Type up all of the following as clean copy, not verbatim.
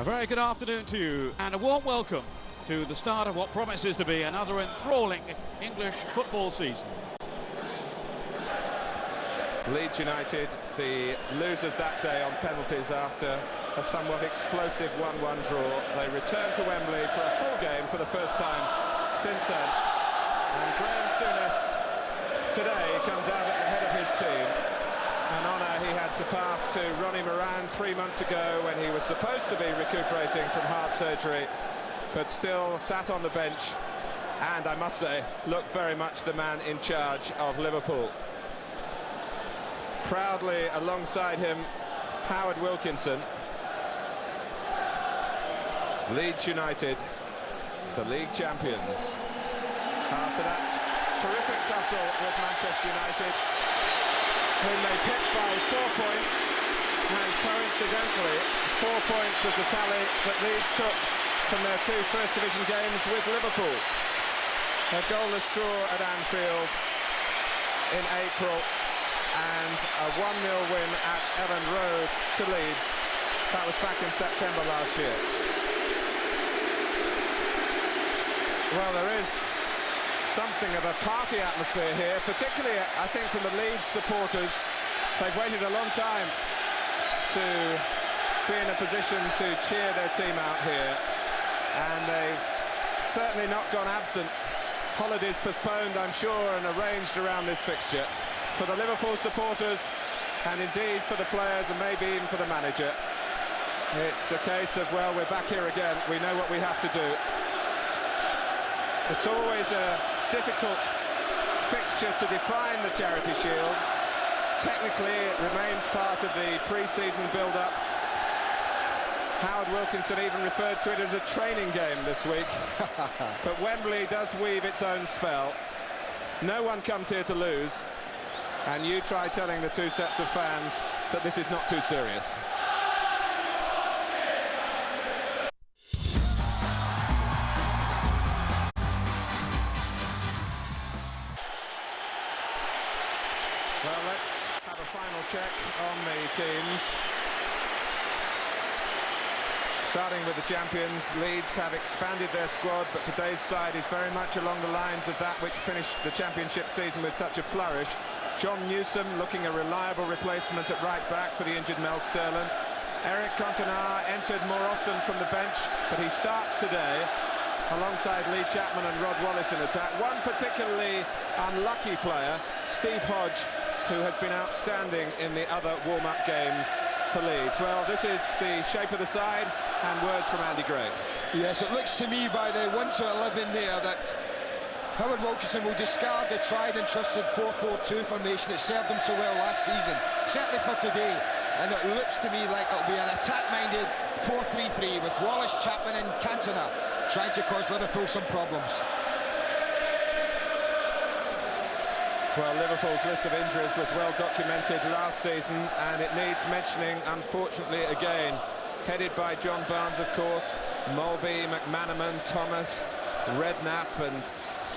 A very good afternoon to you and a warm welcome to the start of what promises to be another enthralling English football season. Leeds United, the losers that day on penalties after a somewhat explosive 1-1 draw. They return to Wembley for a full game for the first time since then. And Graham Souness today comes out at the head of his team. An honour he had to pass to Ronnie Moran 3 months ago when he was supposed to be recuperating from heart surgery, but still sat on the bench and, I must say, looked very much the man in charge of Liverpool. Proudly alongside him, Howard Wilkinson. Leeds United, the league champions. After that terrific tussle with Manchester United, whom they pipped by 4 points, and coincidentally 4 points was the tally that Leeds took from their 2 First Division games with Liverpool. A goalless draw at Anfield in April and a 1-0 win at Ellen Road to Leeds. That was back in September last year. Well, there is something of a party atmosphere here, particularly, I think, from the Leeds supporters. They've waited a long time to be in a position to cheer their team out here, and they've certainly not gone absent. Holidays postponed, I'm sure, and arranged around this fixture. For the Liverpool supporters, and indeed for the players, and maybe even for the manager, it's a case of, well, we're back here again, we know what we have to do. It's always a difficult fixture to define, the Charity Shield. Technically, it remains part of the pre-season build-up. Howard Wilkinson even referred to it as a training game this week. But Wembley does weave its own spell. No one comes here to lose. And you try telling the 2 sets of fans that this is not too serious. Well, let's have a final check on the teams. Starting with the champions, Leeds have expanded their squad, but today's side is very much along the lines of that which finished the championship season with such a flourish. John Newsom looking a reliable replacement at right back for the injured Mel Sterland. Eric Cantona entered more often from the bench, but he starts today alongside Lee Chapman and Rod Wallace in attack. One particularly unlucky player, Steve Hodge, who has been outstanding in the other warm-up games for Leeds. Well, this is the shape of the side, and words from Andy Gray. Yes, it looks to me by the 1 to 11 there that Howard Wilkinson will discard the tried and trusted 4-4-2 formation that served him so well last season, certainly for today. And it looks to me like it'll be an attack-minded 4-3-3 with Wallace, Chapman and Cantona trying to cause Liverpool some problems. Well, Liverpool's list of injuries was well documented last season, and it needs mentioning, unfortunately, again. Headed by John Barnes, of course, Mulby, McManaman, Thomas, Redknapp, and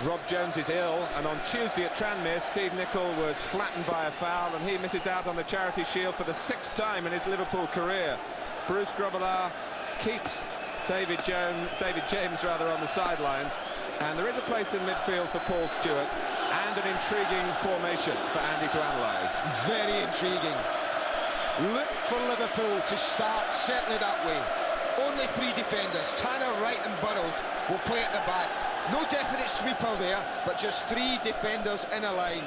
Rob Jones is ill. And on Tuesday at Tranmere, Steve Nicol was flattened by a foul, and he misses out on the Charity Shield for the 6th time in his Liverpool career. Bruce Grobbelaar keeps David James on the sidelines, and there is a place in midfield for Paul Stewart, and an intriguing formation for Andy to analyse. Very intriguing. Look for Liverpool to start certainly that way. Only 3 defenders, Tanner, Wright and Burrows, will play at the back. No definite sweeper there, but just 3 defenders in a line.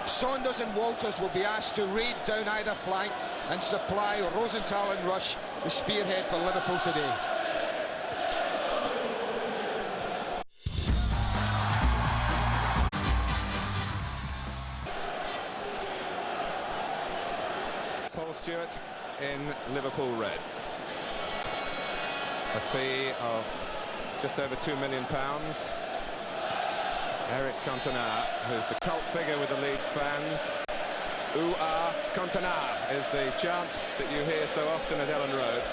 Saunders and Walters will be asked to raid down either flank and supply Rosenthal and Rush the spearhead for Liverpool today. Paul Stewart in Liverpool red. A fee of just over £2 million. Eric Cantona, who's the cult figure with the Leeds fans. Ooh-ah, Cantona is the chant that you hear so often at Ellen Road.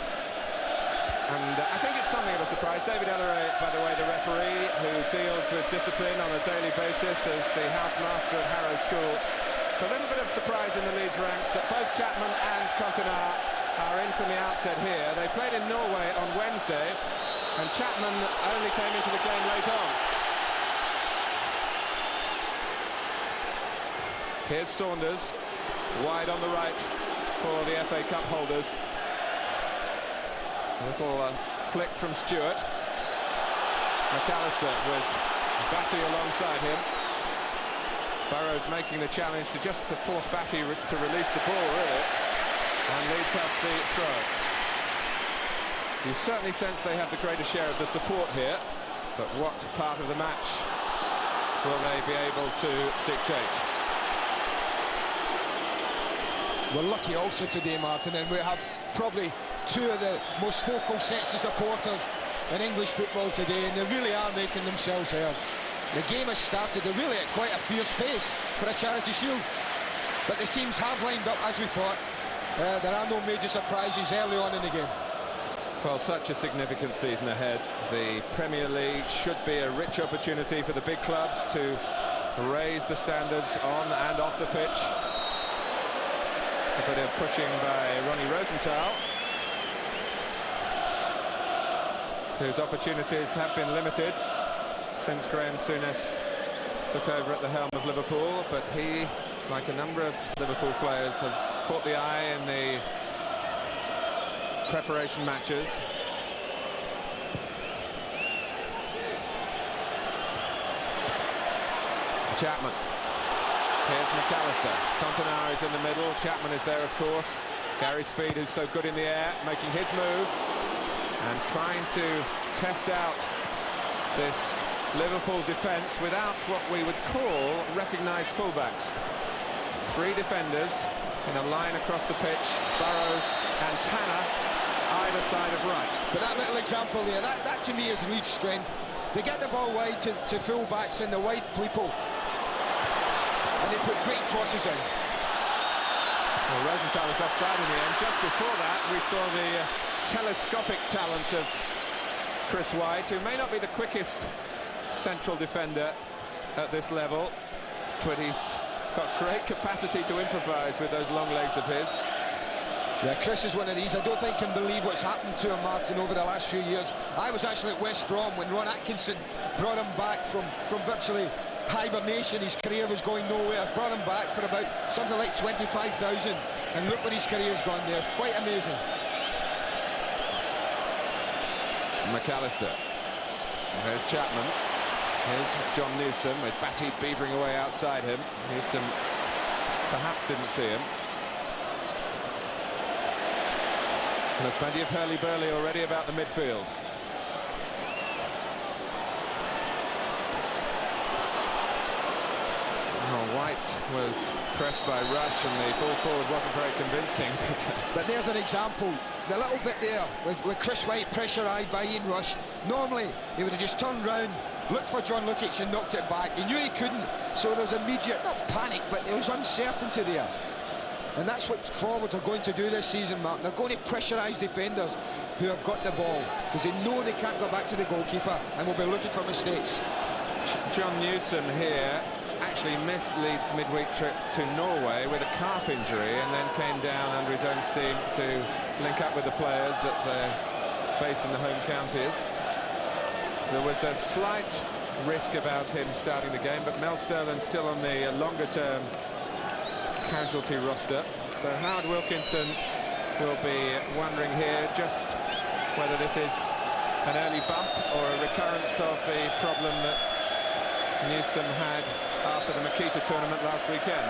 And I think it's something of a surprise. David Elleray, by the way, the referee who deals with discipline on a daily basis as the housemaster at Harrow School. A little bit of surprise in the Leeds ranks that both Chapman and Cantona are in from the outset here. They played in Norway on Wednesday, and Chapman only came into the game late on. Here's Saunders, wide on the right for the FA Cup holders. A little flick from Stewart. McAllister with Batty alongside him. Burrows making the challenge to force Batty to release the ball, really. And Leeds have the throw. You certainly sense they have the greater share of the support here, but what part of the match will they be able to dictate? We're lucky also today, Martin, and we have probably two of the most focal sets of supporters in English football today, and they really are making themselves heard. The game has started really at quite a fierce pace for a Charity Shield, but the teams have lined up as we thought. There are no major surprises early on in the game. Well, such a significant season ahead. The Premier League should be a rich opportunity for the big clubs to raise the standards on and off the pitch. A bit of pushing by Ronnie Rosenthal, whose opportunities have been limited since Graham Souness took over at the helm of Liverpool, but he, like a number of Liverpool players, have caught the eye in the preparation matches. Chapman. Here's McAllister. Cantona is in the middle. Chapman is there, of course. Gary Speed, who's so good in the air, making his move and trying to test out this Liverpool defence without what we would call recognised fullbacks. Three defenders in a line across the pitch, Burrows and Tanner either side of right. But that little example there, that to me is Leeds' strength. They get the ball wide to full-backs and the wide people, and they put great crosses in. Well, Rosenthal was offside in the end. Just before that, we saw the telescopic talent of Chris White, who may not be the quickest central defender at this level, but he's got great capacity to improvise with those long legs of his. Yeah, Chris is one of these. I don't think can believe what's happened to him, Martin, over the last few years. I was actually at West Brom when Ron Atkinson brought him back from virtually hibernation. His career was going nowhere. Brought him back for about something like 25,000, and look what his career's gone there. It's quite amazing. McAllister. There's Chapman. Here's John Newsom with Batty beavering away outside him. Newsom perhaps didn't see him. And there's plenty of hurly-burly already about the midfield. Oh, White was pressed by Rush and the ball forward wasn't very convincing. But there's an example. The little bit there with Chris White pressurised by Ian Rush. Normally, he would have just turned round, looked for John Lukic and knocked it back. He knew he couldn't, so there's immediate, not panic, but there was uncertainty there. And that's what forwards are going to do this season, Mark. They're going to pressurise defenders who have got the ball, because they know they can't go back to the goalkeeper and will be looking for mistakes. John Newsom here actually missed Leeds' midweek trip to Norway with a calf injury, and then came down under his own steam to link up with the players that they're based in the home counties. There was a slight risk about him starting the game, but Mel Sterling still on the longer-term casualty roster. So Howard Wilkinson will be wondering here just whether this is an early bump or a recurrence of the problem that Newsom had after the Makita tournament last weekend.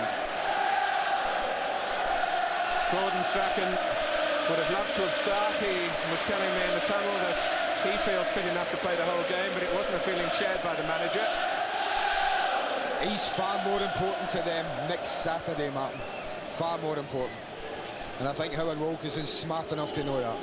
Gordon Strachan would have loved to have started. He was telling me in the tunnel that he feels fit enough to play the whole game, but it wasn't a feeling shared by the manager. He's far more important to them next Saturday, Martin. Far more important. And I think Howard Wilkinson's smart enough to know that.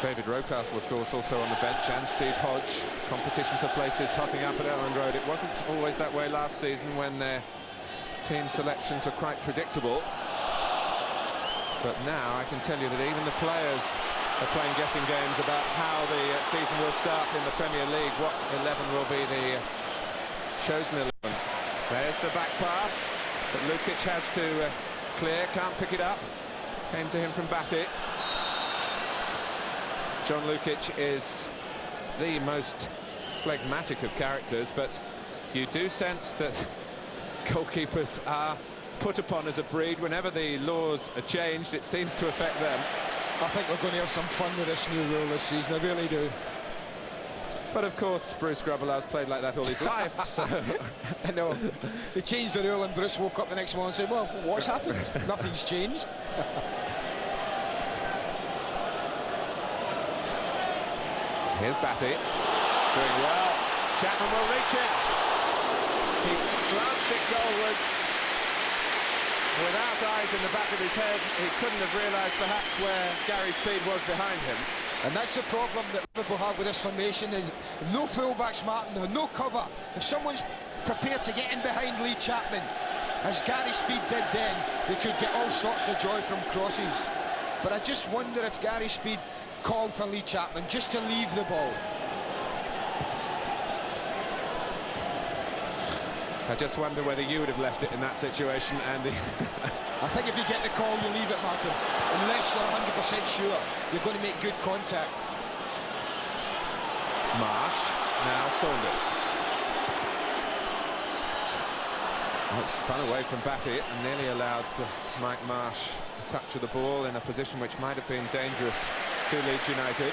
David Rocastle, of course, also on the bench, and Steve Hodge. Competition for places hotting up at Elland Road. It wasn't always that way last season when their team selections were quite predictable. But now I can tell you that even the players are playing guessing games about how the season will start in the Premier League. What 11 will be the chosen 11? There's the back pass. But Lukic has to clear, can't pick it up. Came to him from Batty. John Lukic is the most phlegmatic of characters, but you do sense that goalkeepers are put upon as a breed. Whenever the laws are changed, it seems to affect them. I think we're going to have some fun with this new rule this season, I really do. But of course, Bruce Grobbelaar's played like that all his life, so... I know. They changed the rule and Bruce woke up the next morning and said, well, what's happened? Nothing's changed. Here's Batty, doing well. Chapman will reach it. He glanced it goalwards. Without eyes in the back of his head, he couldn't have realised perhaps where Gary Speed was behind him. And that's the problem that Liverpool have with this formation, is no full-backs, Martin, no cover. If someone's prepared to get in behind Lee Chapman, as Gary Speed did then, they could get all sorts of joy from crosses. But I just wonder if Gary Speed called for Lee Chapman just to leave the ball. I just wonder whether you would have left it in that situation, Andy. I think if you get the call, you leave it, Martin. Unless you're 100% sure you're going to make good contact. Marsh, now Saunders. Well, it's spun away from Batty and nearly allowed Mike Marsh a touch of the ball in a position which might have been dangerous to Leeds United.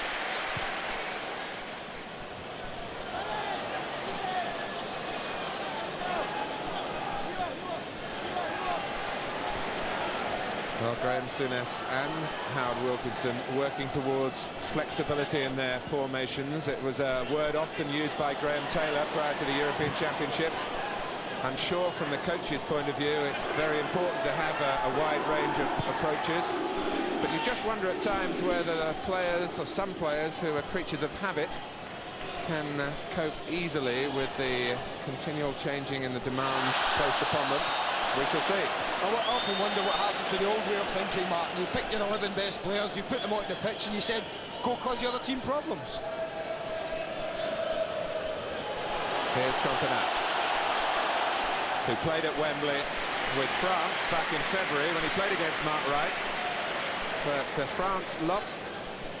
Well, Graham Souness and Howard Wilkinson working towards flexibility in their formations. It was a word often used by Graham Taylor prior to the European Championships. I'm sure from the coach's point of view it's very important to have a wide range of approaches, but you just wonder at times whether the players, or some players who are creatures of habit, can cope easily with the continual changing in the demands placed upon them. We shall see. I often wonder what happened to the old way of thinking, Martin. You pick your 11 best players, you put them on the pitch and you said, go cause the other team problems. Here's Cantona, who played at Wembley with France back in February when he played against Mark Wright. But France lost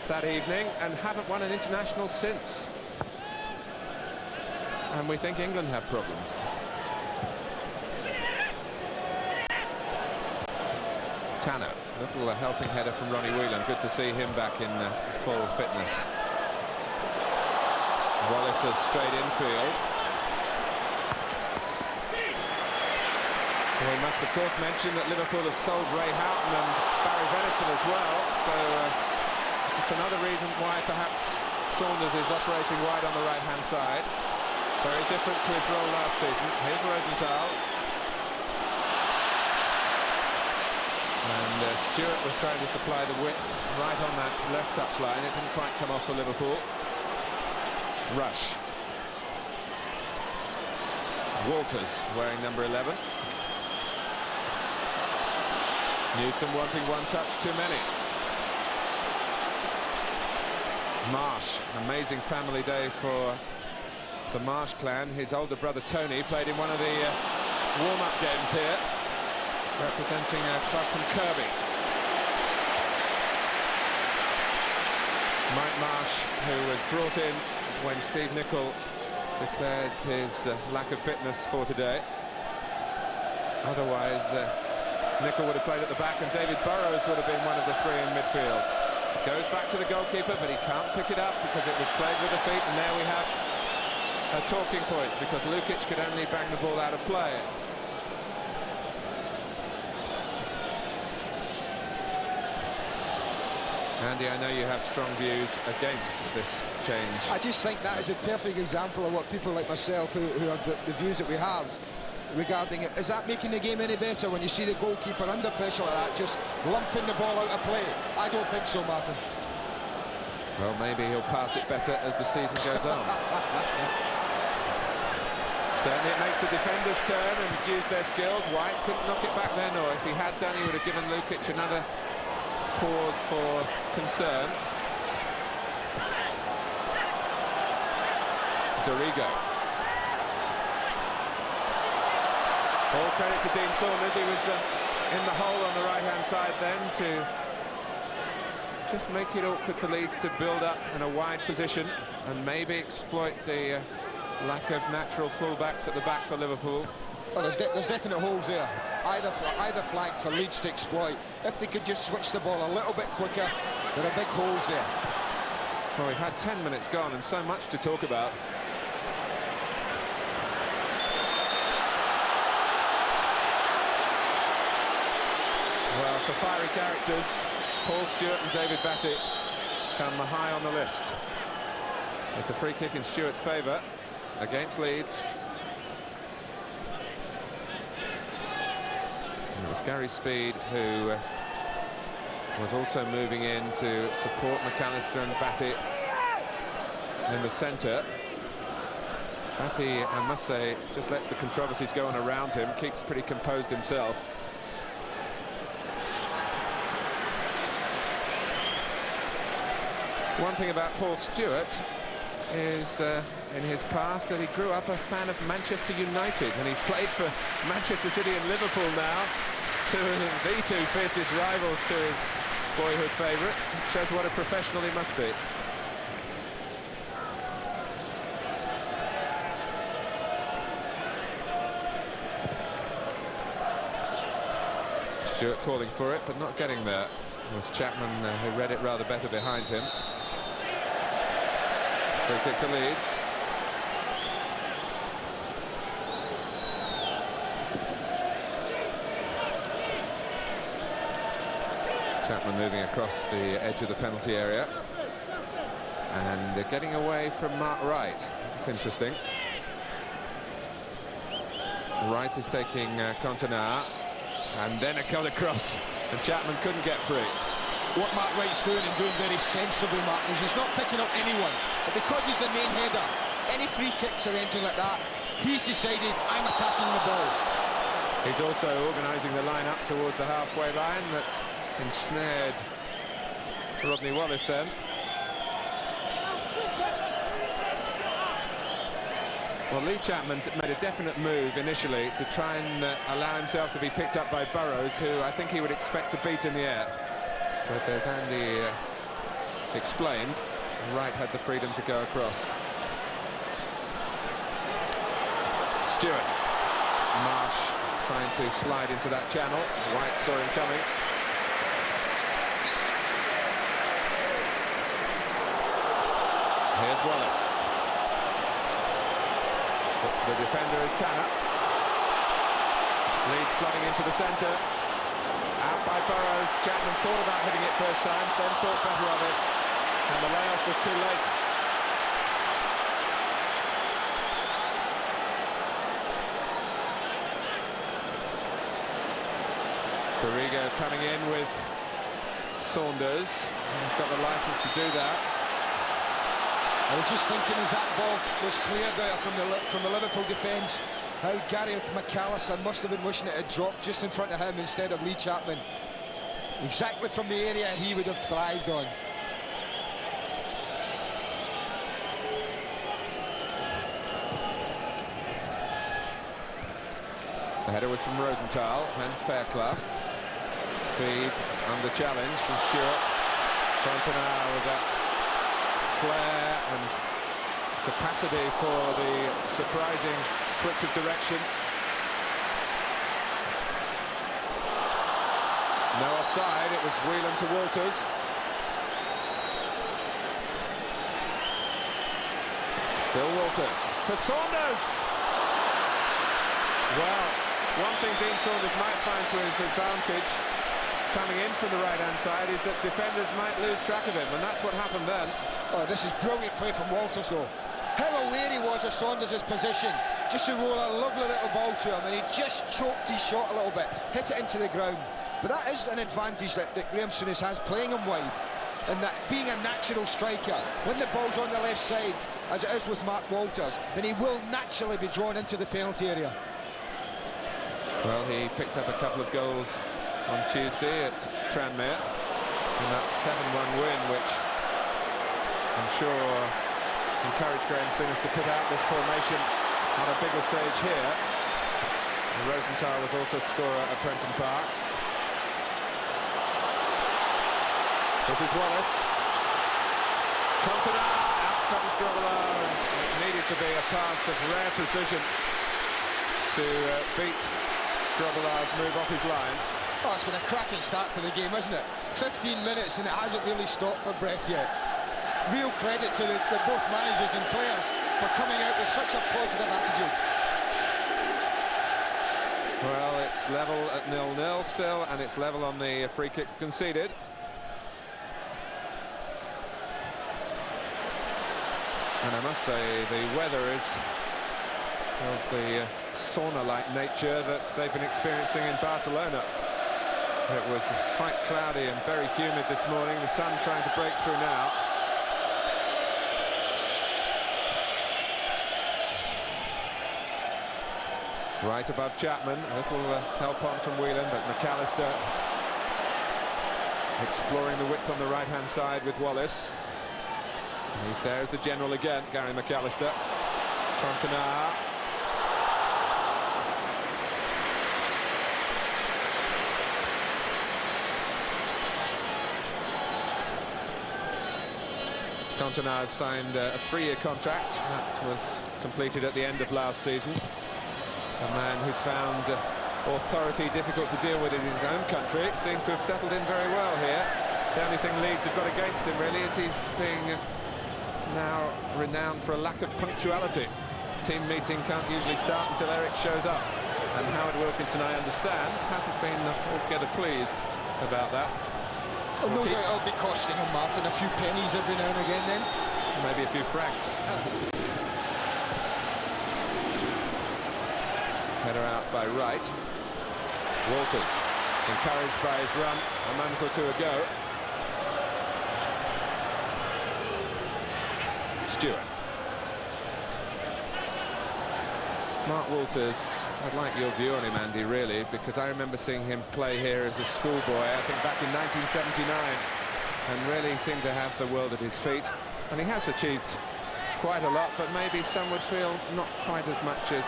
that evening and haven't won an international since. And we think England have problems. Tanner, a little helping header from Ronnie Whelan. Good to see him back in full fitness. Wallace is straight infield. We must of course mention that Liverpool have sold Ray Houghton and Barry Venison as well, so it's another reason why perhaps Saunders is operating wide on the right-hand side. Very different to his role last season. Here's Rosenthal. And Stewart was trying to supply the width right on that left touchline. It didn't quite come off for Liverpool. Rush. Walters wearing number 11. Newsom wanting one touch too many. Marsh, amazing family day for the Marsh clan. His older brother Tony played in one of the warm-up games here, representing a club from Kirby. Mike Marsh, who was brought in when Steve Nicol declared his lack of fitness for today. Otherwise, Nicol would have played at the back and David Burrows would have been one of the three in midfield. Goes back to the goalkeeper, but he can't pick it up because it was played with the feet, and there we have a talking point, because Lukic could only bang the ball out of play. Andy, I know you have strong views against this change. I just think that is a perfect example of what people like myself, who have the views that we have regarding it. Is that making the game any better when you see the goalkeeper under pressure like that, just lumping the ball out of play? I don't think so, Martin. Well, maybe he'll pass it better as the season goes on. Certainly it makes the defenders turn and use their skills. White couldn't knock it back then, or if he had done, he would have given Lukic another cause for concern. Dorigo. All credit to Dean Saunders. He was in the hole on the right-hand side then to just make it awkward for Leeds to build up in a wide position and maybe exploit the lack of natural full-backs at the back for Liverpool. Well, there's definite holes there. Either flank for Leeds to exploit. If they could just switch the ball a little bit quicker, there are big holes there. Well, we've had 10 minutes gone and so much to talk about. Well, for fiery characters, Paul Stewart and David Batty come high on the list. It's a free kick in Stewart's favour against Leeds. And it was Gary Speed who was also moving in to support McAllister and Batty in the centre. Batty, I must say, just lets the controversies go on around him, keeps pretty composed himself. One thing about Paul Stewart is in his past that he grew up a fan of Manchester United, and he's played for Manchester City and Liverpool now, the two fiercest rivals to his boyhood favourites. Shows what a professional he must be. Stewart calling for it, but not getting there. It was Chapman who read it rather better behind him. Free kick to Leeds. Chapman moving across the edge of the penalty area. And getting away from Mark Wright. That's interesting. Wright is taking Cantona. And then a cut across. And Chapman couldn't get free. What Mark Wright's doing, and doing very sensibly, Mark, is he's not picking up anyone. But because he's the main header, any free kicks or anything like that, he's decided, I'm attacking the ball. He's also organising the line up towards the halfway line. That ensnared Rodney Wallace then. Well, Lee Chapman made a definite move initially to try and allow himself to be picked up by Burrows, who I think he would expect to beat in the air. But as Andy explained, Wright had the freedom to go across. Stewart. Marsh trying to slide into that channel. White saw him coming. Here's Wallace. The defender is Tanner. Leeds flooding into the centre. Out by Burrows. Chapman thought about hitting it first time, then thought better of it. And the layoff was too late. Torrigo coming in with Saunders. He's got the licence to do that. I was just thinking, as that ball was cleared there from the Liverpool defence, how Gary McAllister must have been wishing it had dropped just in front of him instead of Lee Chapman. Exactly from the area he would have thrived on. The header was from Rosenthal, then Fairclough. Speed under challenge from Stewart. Cantona with that flair and capacity for the surprising switch of direction. No offside, it was Whelan to Walters. Still Walters for Saunders. Well, one thing Dean Saunders might find to his advantage coming in from the right-hand side is that defenders might lose track of him, and that's what happened then. Oh, this is brilliant play from Walters, though. How aware he was of Saunders' position, just to roll a lovely little ball to him, and he just choked his shot a little bit, hit it into the ground. But that is an advantage that Graham Souness has, playing him wide, and that being a natural striker, when the ball's on the left side, as it is with Mark Walters, then he will naturally be drawn into the penalty area. Well, he picked up a couple of goals on Tuesday at Tranmere in that 7-1 win, which I'm sure encouraged Graham Souness to put out this formation on a bigger stage here. Rosenthal was also scorer at Prenton Park. This is Wallace. Cantona, out comes Grobbelaar. It needed to be a pass of rare precision to beat Grobbelaar's move off his line. Oh, it's been a cracking start to the game, isn't it? 15 minutes and it hasn't really stopped for breath yet. Real credit to the both managers and players for coming out with such a positive attitude. Well, it's level at 0-0 still, and it's level on the free kicks conceded. And I must say, the weather is of the sauna-like nature that they've been experiencing in Barcelona. It was quite cloudy and very humid this morning. The sun trying to break through now. Right above Chapman, a little help on from Whelan, but McAllister exploring the width on the right-hand side with Wallace. And he's there as the general again, Gary McAllister. Cantona. Cantona has signed a 3-year contract. That was completed at the end of last season. A man who's found authority difficult to deal with in his own country seems to have settled in very well here. The only thing Leeds have got against him really is he's being now renowned for a lack of punctuality. Team meeting can't usually start until Eric shows up, and Howard Wilkinson, I understand, hasn't been altogether pleased about that. Oh, no doubt it'll be costing him, Martin, a few pennies every now and again then. Maybe a few francs. Header out by Wright. Walters, encouraged by his run a moment or two ago. Stewart. Mark Walters, I'd like your view on him, Andy, really, because I remember seeing him play here as a schoolboy, I think back in 1979, and really seemed to have the world at his feet. And he has achieved quite a lot, but maybe some would feel not quite as much as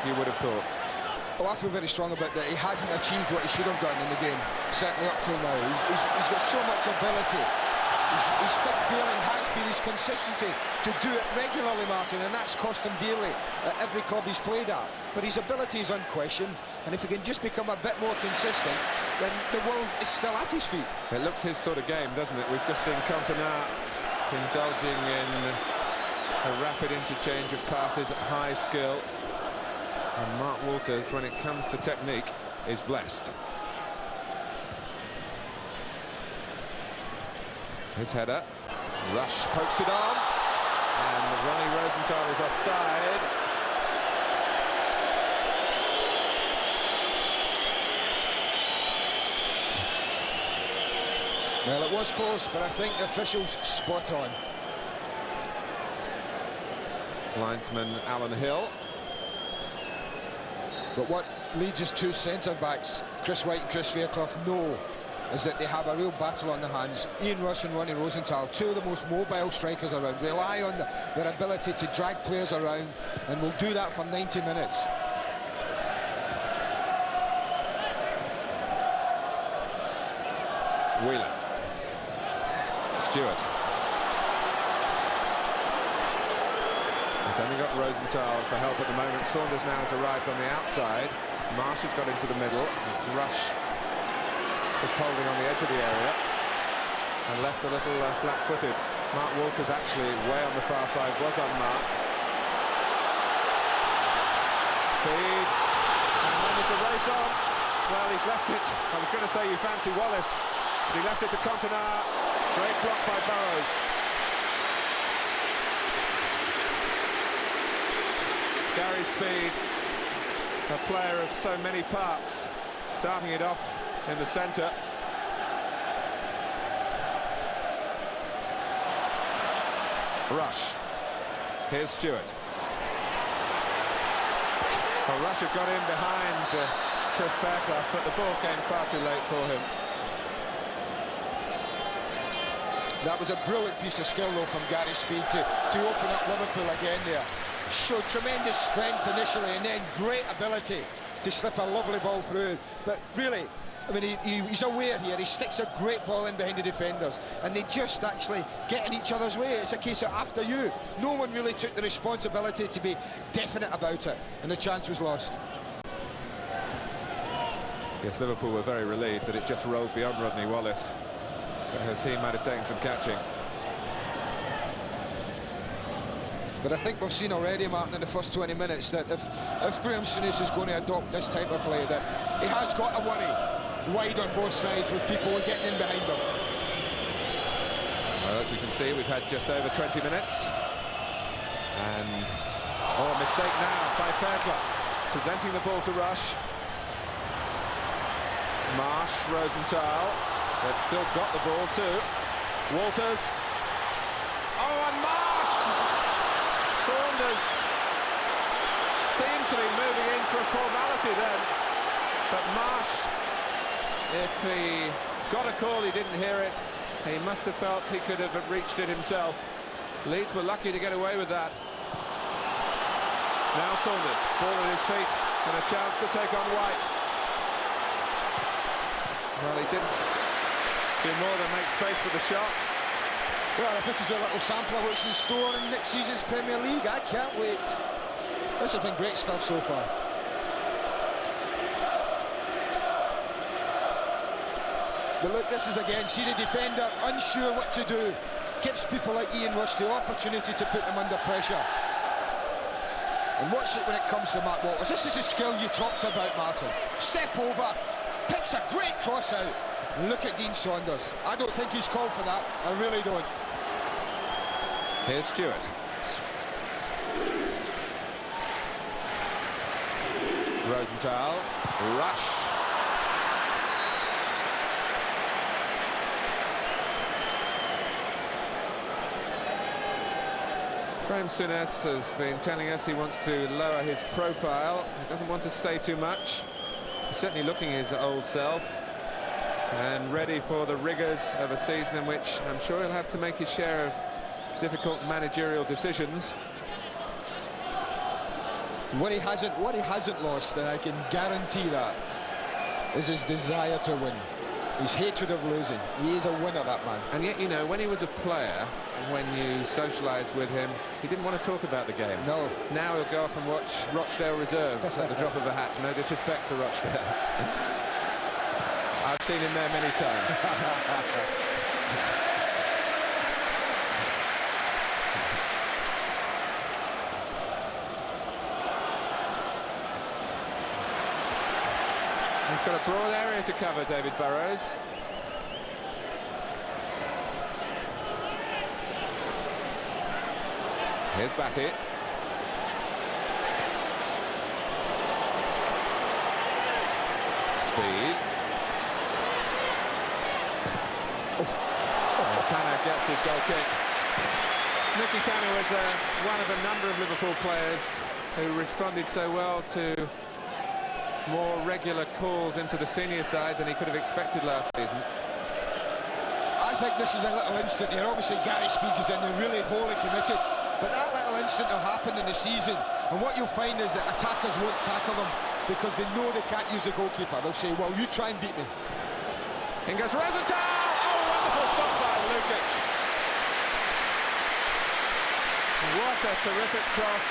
you would have thought. Oh, I feel very strong about that. He hasn't achieved what he should have done in the game, certainly up till now. He's got so much ability. His big failing has been his consistency to do it regularly, Martin, and that's cost him dearly at every club he's played at. But his ability is unquestioned, and if he can just become a bit more consistent, then the world is still at his feet. It looks his sort of game, doesn't it? We've just seen Cantona indulging in a rapid interchange of passes at high skill. And Mark Walters, when it comes to technique, is blessed. His header. Rush pokes it on. And Ronnie Rosenthal is offside. Well, it was close, but I think the official's spot on. Linesman Alan Hill. But what Leeds' two centre-backs, Chris White and Chris Fairclough, know is that they have a real battle on the hands. Ian Rush and Ronnie Rosenthal, two of the most mobile strikers around, rely on their ability to drag players around, and will do that for 90 minutes. Whelan. Stewart. He's only got Rosenthal for help at the moment. Saunders now has arrived on the outside. Marsh has got into the middle. Rush just holding on the edge of the area and left a little flat-footed. Mark Walters actually way on the far side, was unmarked. Speed, and then there's a race on. Well, he's left it. I was going to say you fancy Wallace, but he left it to Cantona. Great block by Burrows. Gary Speed, a player of so many parts, starting it off in the centre. Rush. Here's Stewart. Well, Rush had got in behind Chris Fairclough, but the ball came far too late for him. That was a brilliant piece of skill, though, from Gary Speed to open up Liverpool again there. Showed tremendous strength initially, and then great ability to slip a lovely ball through. But really, I mean, he's aware here. He sticks a great ball in behind the defenders, and they just actually get in each other's way. It's a case of after you. No one really took the responsibility to be definite about it, and the chance was lost. Yes, Liverpool were very relieved that it just rolled beyond Rodney Wallace, because he might have taken some catching. But I think we've seen already, Martin, in the first 20 minutes that if Graham Souness is going to adopt this type of play, that he has got to worry wide on both sides with people getting in behind him. Well, as you can see, we've had just over 20 minutes. And, oh, a mistake now by Fairclough, presenting the ball to Rush. Marsh, Rosenthal, they've still got the ball too. Walters. Oh, and Marsh! Saunders seemed to be moving in for a formality then. But Marsh, if he got a call, he didn't hear it. He must have felt he could have reached it himself. Leeds were lucky to get away with that. Now Saunders, ball at his feet, and a chance to take on White. Well, he didn't do more than make space for the shot. Well, if this is a little sample of what's in store in next season's Premier League, I can't wait. This has been great stuff so far. But look, this is again, see the defender unsure what to do. Gives people like Ian Rush the opportunity to put them under pressure. And watch it when it comes to Matt Walters. This is the skill you talked about, Martin. Step over, picks a great cross out. And look at Dean Saunders. I don't think he's called for that. I really don't. Here's Stewart. Rosenthal. Rush. Graham Souness has been telling us he wants to lower his profile. He doesn't want to say too much. He's certainly looking his old self and ready for the rigours of a season in which I'm sure he'll have to make his share of difficult managerial decisions. What he hasn't lost, and I can guarantee that, is his desire to win. His hatred of losing. He is a winner, that man. And yet, you know, when he was a player, when you socialised with him, he didn't want to talk about the game. No. Now he'll go off and watch Rochdale Reserves at the drop of a hat. No disrespect to Rochdale. I've seen him there many times. He's got a broad area to cover, David Burrows. Here's Batty. Speed. Oh. Tanner gets his goal kick. Nicky Tanner was one of a number of Liverpool players who responded so well to more regular calls into the senior side than he could have expected last season. I think this is a little instant here. Obviously Gary Speak is in, they're really wholly committed, but that little instant will happen in the season, and what you'll find is that attackers won't tackle them because they know they can't use the goalkeeper. They'll say, well, you try and beat me. In goes Rosenthal! Oh, wonderful stop by Lukic. What a terrific cross.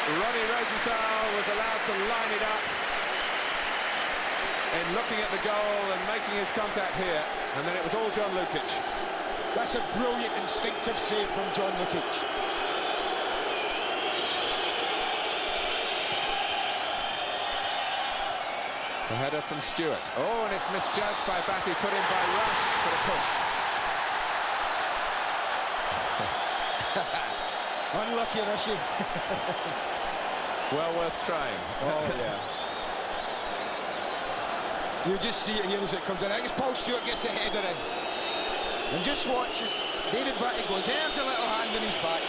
Ronnie Rosenthal was allowed to line it up in looking at the goal and making his contact here, and then it was all John Lukic. That's a brilliant instinctive save from John Lukic. The header from Stewart. Oh, and it's misjudged by Batty, put in by Rush for the push. Unlucky, Rushy. Well worth trying. Oh, yeah. You just see it here as it comes in. I think it's Paul Stewart gets the header in. And just watch as David Batty goes, there's a little hand in his back.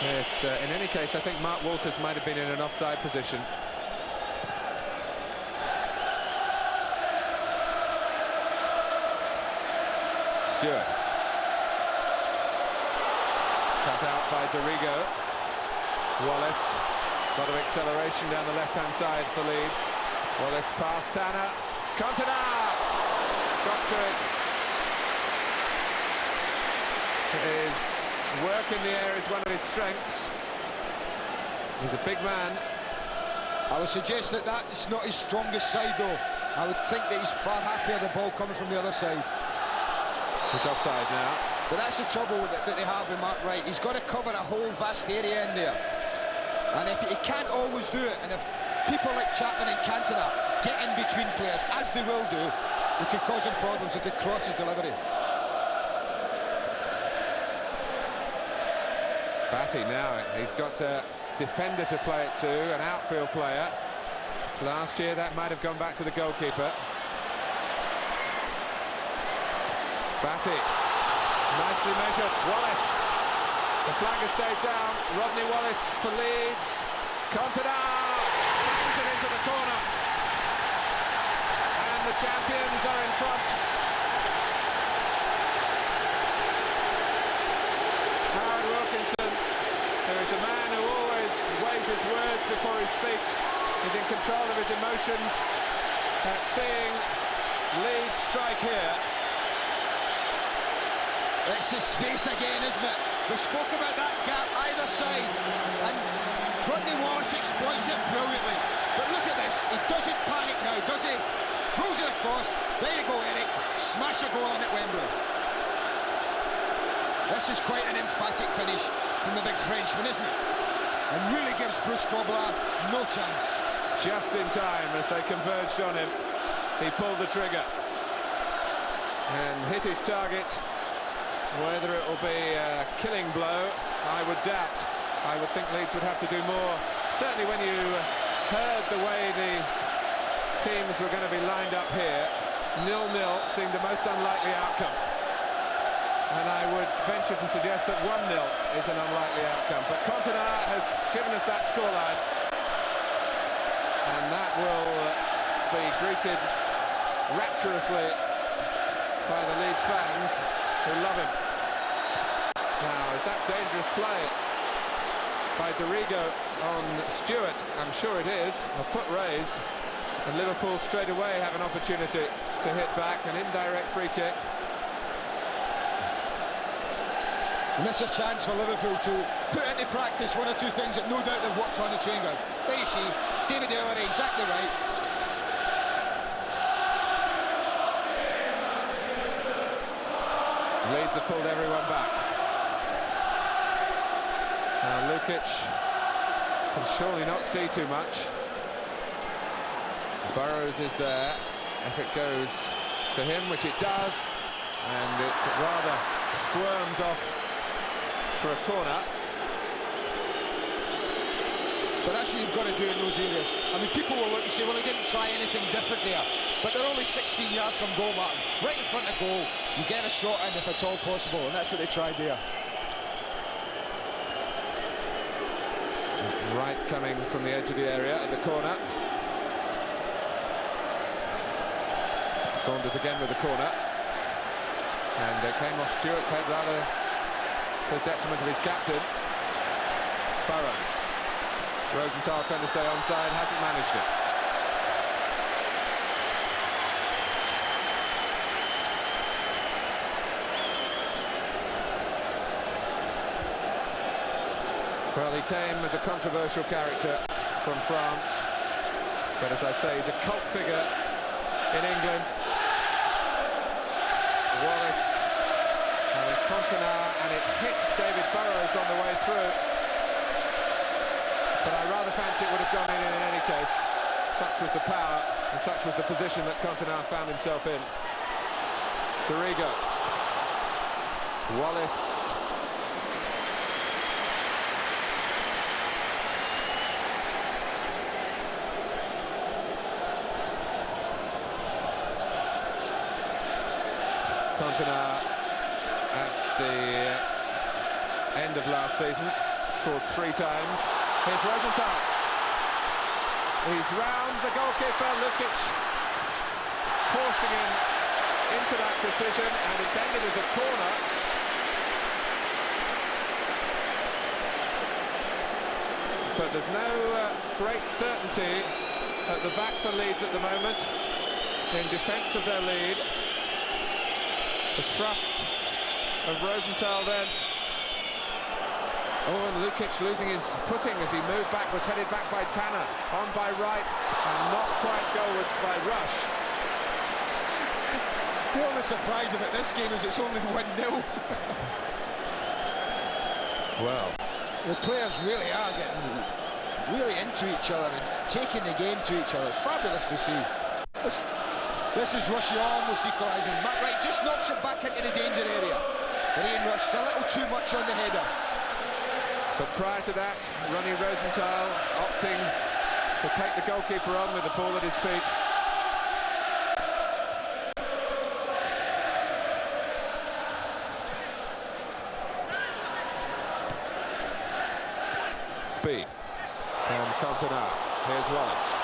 Yes, in any case, I think Mark Walters might have been in an offside position. Stewart. Cut out by Dorigo. Wallace, a lot of acceleration down the left-hand side for Leeds. Wallace past Tanner. Cantona! Got to it. His work in the air is one of his strengths. He's a big man. I would suggest that that's not his strongest side, though. I would think that he's far happier the ball coming from the other side. He's offside now. But that's the trouble that they have with Mark Wright. He's got to cover a whole vast area in there. And if he can't always do it, and if people like Chapman and Cantona get in between players, as they will do, it could cause him problems if they cross his delivery. Batty now, he's got a defender to play it to, an outfield player. Last year that might have gone back to the goalkeeper. Batty, nicely measured. Wallace, the flag has stayed down. Rodney Wallace for Leeds. Cantona bangs it into the corner, and the champions are in front. Howard Wilkinson, who is a man who always weighs his words before he speaks, is in control of his emotions at seeing Leeds strike here. It's the space again, isn't it? We spoke about that gap either side, and Rodney Wallace exploits it brilliantly. But look at this, he doesn't panic now, does he? Throws it across, there you go, Eric, smash a goal in at Wembley. This is quite an emphatic finish from the big Frenchman, isn't it? And really gives Bruce Grobbelaar no chance. Just in time as they converged on him, he pulled the trigger and hit his target. Whether it will be a killing blow, I would doubt. I would think Leeds would have to do more. Certainly when you heard the way the teams were going to be lined up here, 0-0 seemed the most unlikely outcome. And I would venture to suggest that 1-0 is an unlikely outcome. But Cantona has given us that scoreline. And that will be greeted rapturously by the Leeds fans, who love him. Now, is that dangerous play by Dorigo on Stewart? I'm sure it is. A foot raised, and Liverpool straight away have an opportunity to hit back, an indirect free kick. And this is a chance for Liverpool to put into practice one or two things that no doubt they've worked on the training ground. There you see, David Ellery, exactly right. Leeds have pulled everyone back. Now Lukic can surely not see too much. Burrows is there. If it goes to him, which it does, and it rather squirms off for a corner. But that's what you've got to do in those areas. I mean, people will look and say, well, they didn't try anything different there. But they're only 16 yards from goal, Martin. Right in front of goal, you get a shot in if at all possible, and that's what they tried there. Right coming from the edge of the area at the corner. Saunders again with the corner. And it came off Stewart's head rather to the detriment of his captain. Burrows. Rosenthal trying to stay onside, hasn't managed it. Well, he came as a controversial character from France, but as I say, he's a cult figure in England. Wallace and Cantona, and it hit David Burrows on the way through. But I rather fancy it would have gone in any case. Such was the power and such was the position that Cantona found himself in. Dorigo. Wallace. Cantona at the end of last season scored 3 times. Here's Rosenthal. He's round the goalkeeper, Lukic forcing him into that decision, and it's ended as a corner. but there's no great certainty at the back for Leeds at the moment in defence of their lead. The thrust of Rosenthal then. Oh, and Lukic losing his footing as he moved back, was headed back by Tanner, on by Wright, and not quite goalwards by Rush. The only surprise about this game is it's only 1-0. Well, the players really are getting really into each other and taking the game to each other. It's fabulous to see. This is Rushy almost equalising. Matt Wright just knocks it back into the danger area. But Ian Rush a little too much on the header. But prior to that, Ronnie Rosenthal opting to take the goalkeeper on with the ball at his feet. Speed. And Cantona. Here's Wallace.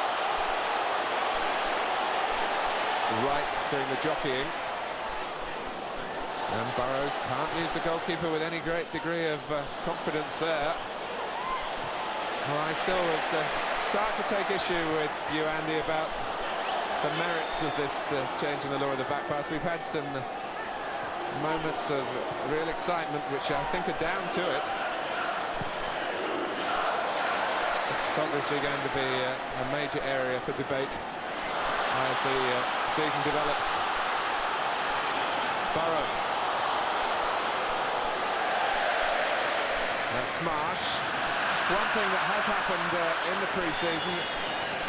Wright doing the jockeying. And Burrows can't use the goalkeeper with any great degree of confidence there. Well, I still would start to take issue with you, Andy, about the merits of this change in the law of the back pass. We've had some moments of real excitement, which I think are down to it. It's obviously going to be a major area for debate as the season develops. Burrows. That's Marsh. One thing that has happened in the pre-season,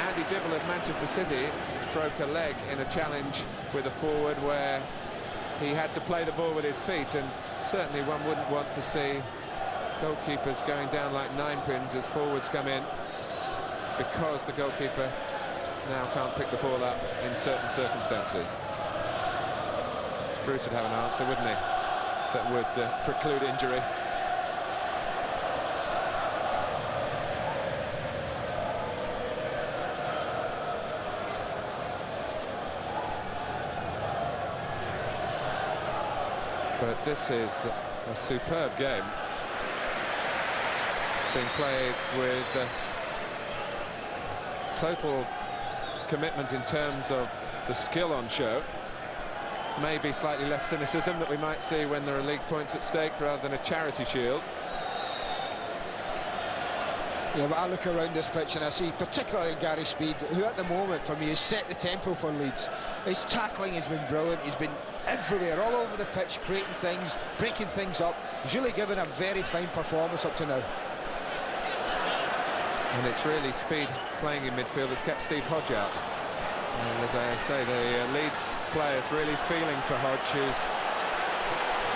Andy Dibble of Manchester City broke a leg in a challenge with a forward where he had to play the ball with his feet, and certainly one wouldn't want to see goalkeepers going down like ninepins as forwards come in, because the goalkeeper now can't pick the ball up in certain circumstances. Bruce would have an answer, wouldn't he, that would preclude injury. But this is a superb game, being played with total commitment in terms of the skill on show. Maybe slightly less cynicism that we might see when there are league points at stake rather than a charity shield. Yeah, but I look around this pitch and I see particularly Gary Speed, who at the moment for me has set the tempo for Leeds. His tackling has been brilliant. He's been everywhere, all over the pitch, creating things, breaking things up. He's really given a very fine performance up to now. And it's really Speed playing in midfield has kept Steve Hodge out. And as I say, the Leeds players really feeling for Hodge, who's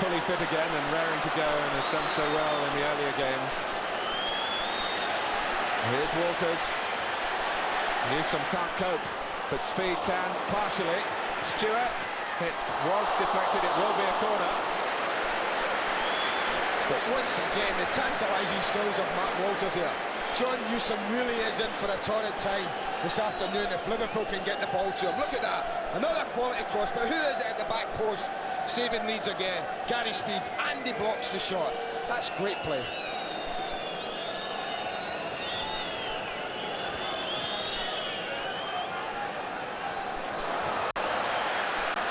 fully fit again and raring to go and has done so well in the earlier games. Here's Walters. Newsom can't cope, but Speed can partially. Stewart, it was deflected, it will be a corner. But once again, the tantalising skills of Matt Walters here. John Newsom really is in for a torrid time this afternoon if Liverpool can get the ball to him. Look at that, another quality cross, but who is it at the back post saving Leeds again? Gary Speed, and he blocks the shot. That's great play.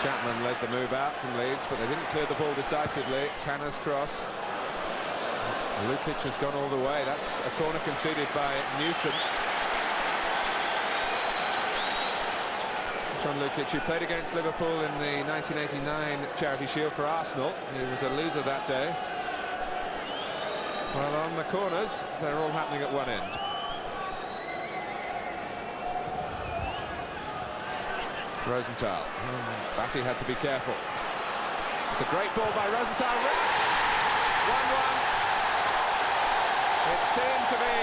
Chapman led the move out from Leeds, but they didn't clear the ball decisively. Tanner's cross. Lukic has gone all the way. That's a corner conceded by Newsom. John Lukic, who played against Liverpool in the 1989 Charity Shield for Arsenal. He was a loser that day. Well, on the corners, they're all happening at one end. Rosenthal. Batty had to be careful. It's a great ball by Rosenthal. Rush! 1-1. It seemed to be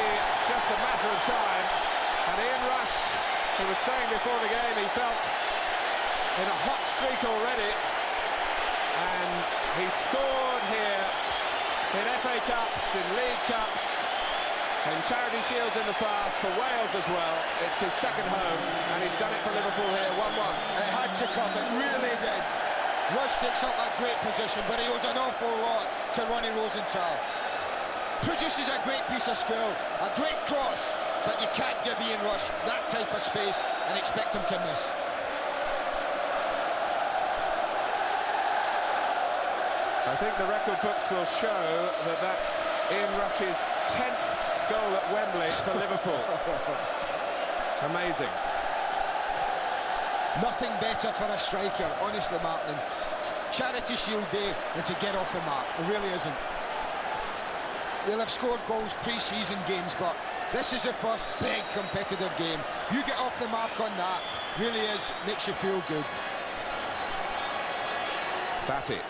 just a matter of time. And Ian Rush, who was saying before the game he felt in a hot streak already. And he scored here in FA Cups, in League Cups, and Charity Shields in the past for Wales as well. It's his second home, and he's done it for Liverpool here, 1-1. It had to come, it really did. Rush takes up a great position, but he owes an awful lot to Ronnie Rosenthal. produces a great piece of skill, a great cross, but you can't give Ian Rush that type of space and expect him to miss. I think the record books will show that that's Ian Rush's 10th goal at Wembley for Liverpool. Amazing. Nothing better for a striker, honestly, Martin. Charity Shield day and to get off the mark. It really isn't. They'll have scored goals pre-season games, but this is the first big competitive game. You get off the mark on that, really makes you feel good. Batty.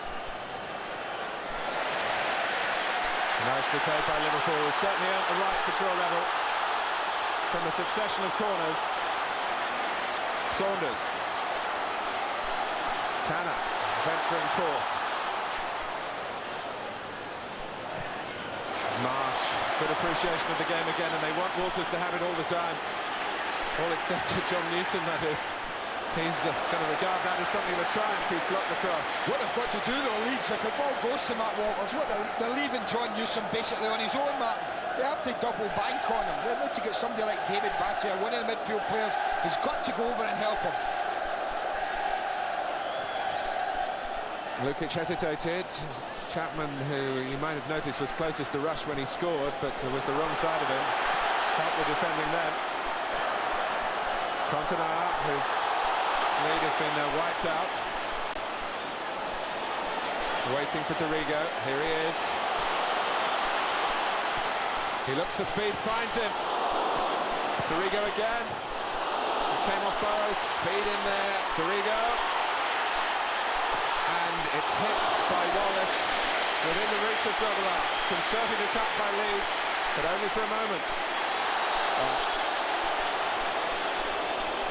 Nicely played by Liverpool. Certainly earned the right to draw level from a succession of corners. Saunders. Tanner venturing forth. Marsh, good appreciation of the game again, and they want Walters to have it all the time. All except John Newsom, that is. He's going to regard that as something of a triumph. He's blocked the cross. What they've got to do, though, Leeds, if the ball goes to Matt Walters, they're leaving John Newsom basically on his own, Matt. They have to double bank on him. They need to get somebody like David Batty, one of the midfield players. He's got to go over and help him. Lukic hesitated. Chapman, who you might have noticed was closest to Rush when he scored, but was the wrong side of him. Helped with defending then. Cantona, whose lead has been wiped out. Waiting for Dorigo. Here he is. He looks for speed, finds him. Dorigo again. It came off Burrows, speed in there. Dorigo. And it's hit by Wallace within the reach of Grobbelaar. Concerted attack by Leeds, but only for a moment.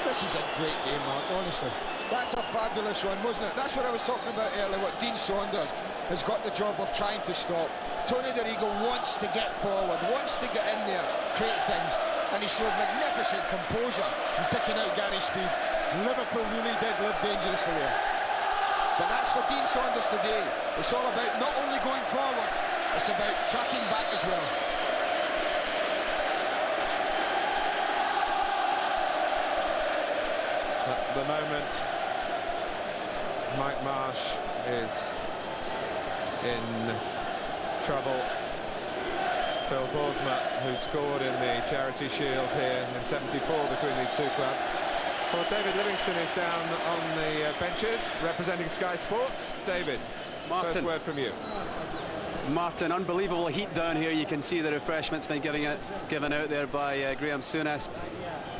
This is a great game, Mark, honestly. That's a fabulous one, wasn't it? That's what I was talking about earlier, what Dean Saunders has got the job of trying to stop. Tony Dorigo wants to get forward, wants to get in there, create things, and he showed magnificent composure in picking out Gary's speed. Liverpool really did live dangerously there. But that's for Dean Saunders today. It's all about not only going forward, it's about tracking back as well. At the moment, Mike Marsh is in trouble. Phil Borsma, who scored in the Charity Shield here in '74 between these two clubs. Well, David Livingston is down on the benches, representing Sky Sports. David, Martin, first word from you. Martin, unbelievable heat down here. You can see the refreshments been given out there by Graham Souness.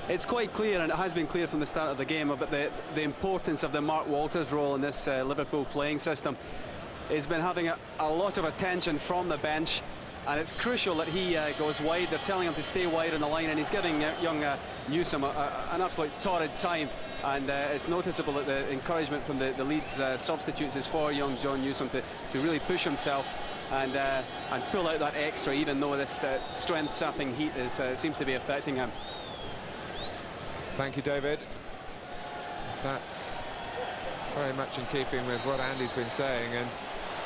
It's quite clear, and it has been clear from the start of the game, about the importance of the Mark Walters role in this Liverpool playing system. He's been having a lot of attention from the bench, and it's crucial that he goes wide. They're telling him to stay wide on the line, and he's giving young Newsom an absolute torrid time. And it's noticeable that the encouragement from the Leeds substitutes is for young John Newsom to really push himself and pull out that extra, even though this strength-sapping heat seems to be affecting him. Thank you, David. That's very much in keeping with what Andy's been saying, and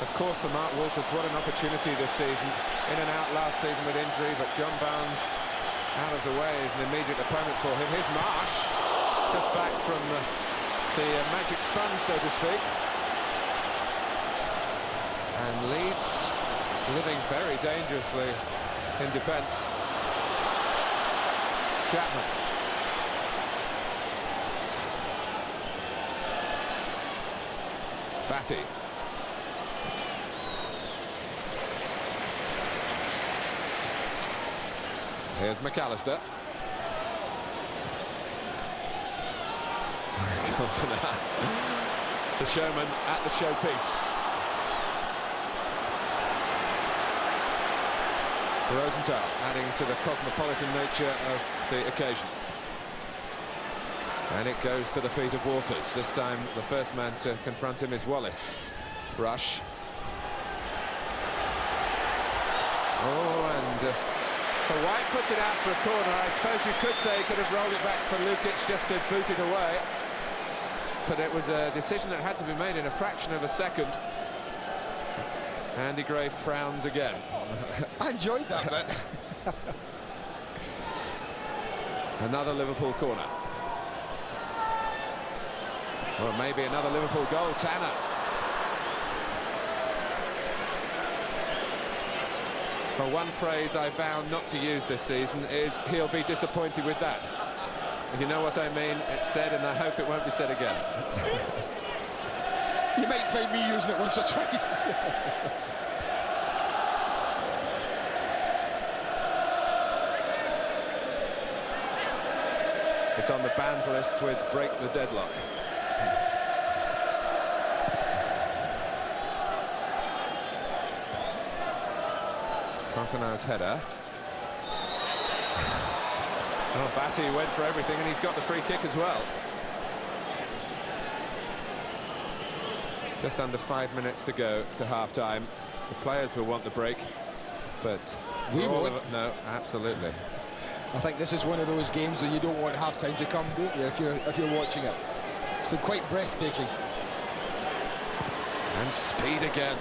of course for Mark Walters, what an opportunity this season. In and out last season with injury, but John Barnes out of the way is an immediate opponent for him. Here's Marsh, just back from the magic sponge, so to speak. And Leeds living very dangerously in defence. Chapman. Batty. Here's McAllister. Cantona, the showman at the showpiece. Rosenthal adding to the cosmopolitan nature of the occasion. And it goes to the feet of Walters. This time the first man to confront him is Wallace. Rush. Oh, and White puts it out for a corner. I suppose you could say he could have rolled it back for Lukic just to boot it away. But it was a decision that had to be made in a fraction of a second. Andy Gray frowns again. I enjoyed that bit. Another Liverpool corner. Well, maybe another Liverpool goal. Tanner. Well, one phrase I vowed not to use this season is he'll be disappointed with that. If you know what I mean, it's said, and I hope it won't be said again. You might find me using it once or twice. It's on the banned list with break the deadlock. Cantona's header. Oh, Batty went for everything, and he's got the free kick as well. Just under 5 minutes to go to half-time. The players will want the break, but we won't. No, absolutely. I think this is one of those games where you don't want half-time to come, don't you, if you're watching it. It's been quite breathtaking. And speed again.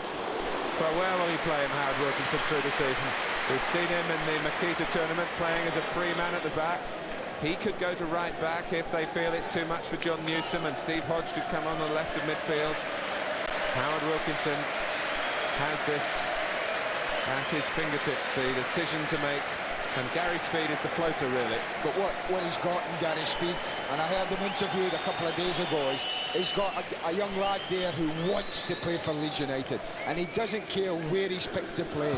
Well, where will he play in Howard Wilkinson through the season? We've seen him in the Makita tournament playing as a free man at the back. He could go to right back if they feel it's too much for John Newsom, and Steve Hodge could come on the left of midfield. Howard Wilkinson has this at his fingertips, the decision to make, and Gary Speed is the floater, really. But what he's got in Gary Speed, and I heard him interviewed a couple of days ago, is he's got a young lad there who wants to play for Leeds United, and he doesn't care where he's picked to play.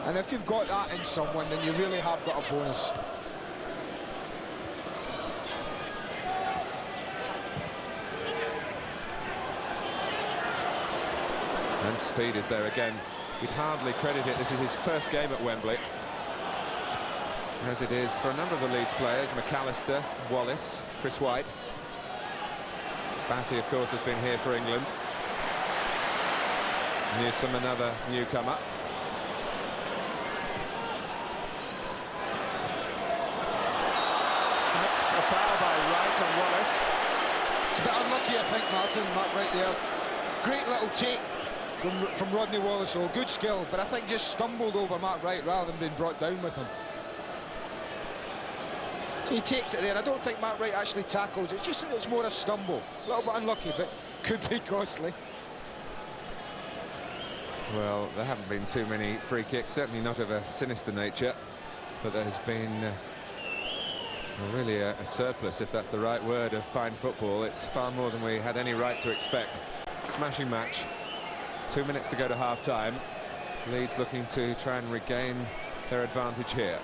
And if you've got that in someone, then you really have got a bonus. And Speed is there again. You'd hardly credit it. This is his first game at Wembley, as it is for a number of the Leeds players. McAllister, Wallace, Chris White. Batty, of course, has been here for England. Newsom, another newcomer. That's a foul by Wright on Wallace. It's a bit unlucky, I think, Martin. Mark right there. Great little take from Rodney Wallace. So good skill, but I think just stumbled over Mark Wright rather than being brought down with him. So he takes it there. I don't think Mark Wright actually tackles. It's just that it's more a stumble. A little bit unlucky, but could be costly. Well, there haven't been too many free kicks, certainly not of a sinister nature, but there has been really a surplus, if that's the right word, of fine football. It's far more than we had any right to expect. Smashing match. 2 minutes to go to half-time. Leeds looking to try and regain their advantage here.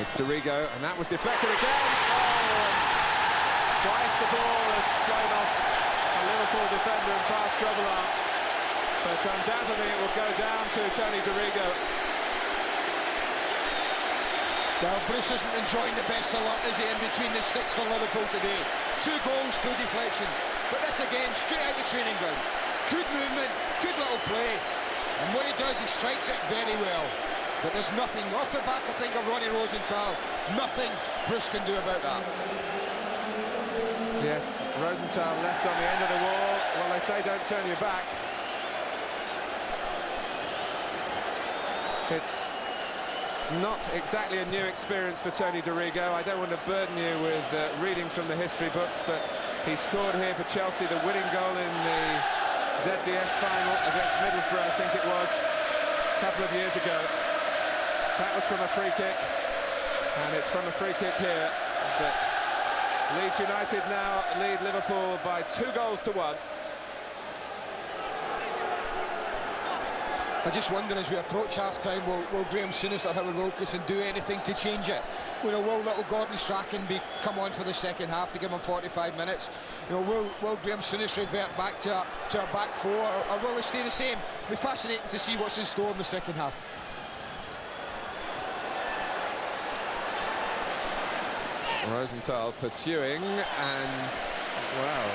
It's Dorigo, and that was deflected again. Oh, twice the ball has flown off a Liverpool defender and past Grobbelaar. But undoubtedly it will go down to Tony Dorigo. Well, Bruce isn't enjoying the best of luck, is he, in between the sticks for Liverpool today. 2 goals, 2 deflections. But this again, straight out the training ground. Good movement, good little play. And what he does, he strikes it very well. But there's nothing off the back, I think, of Ronnie Rosenthal. Nothing Bruce can do about that. Yes, Rosenthal left on the end of the wall. Well, they say don't turn your back. It's not exactly a new experience for Tony Dorigo. I don't want to burden you with readings from the history books, but he scored here for Chelsea the winning goal in the ZDS final against Middlesbrough, I think it was, a couple of years ago. That was from a free kick, and it's from a free kick here that Leeds United now lead Liverpool by 2-1. I just wonder, as we approach half-time, will Graham Souness or Howard Wilkinson do anything to change it? You know, will little Gordon Strachan come on for the second half to give him 45 minutes? You know, will Graham Souness revert back to a back four, or will they stay the same? It'll be fascinating to see what's in store in the second half. Rosenthal pursuing, and well,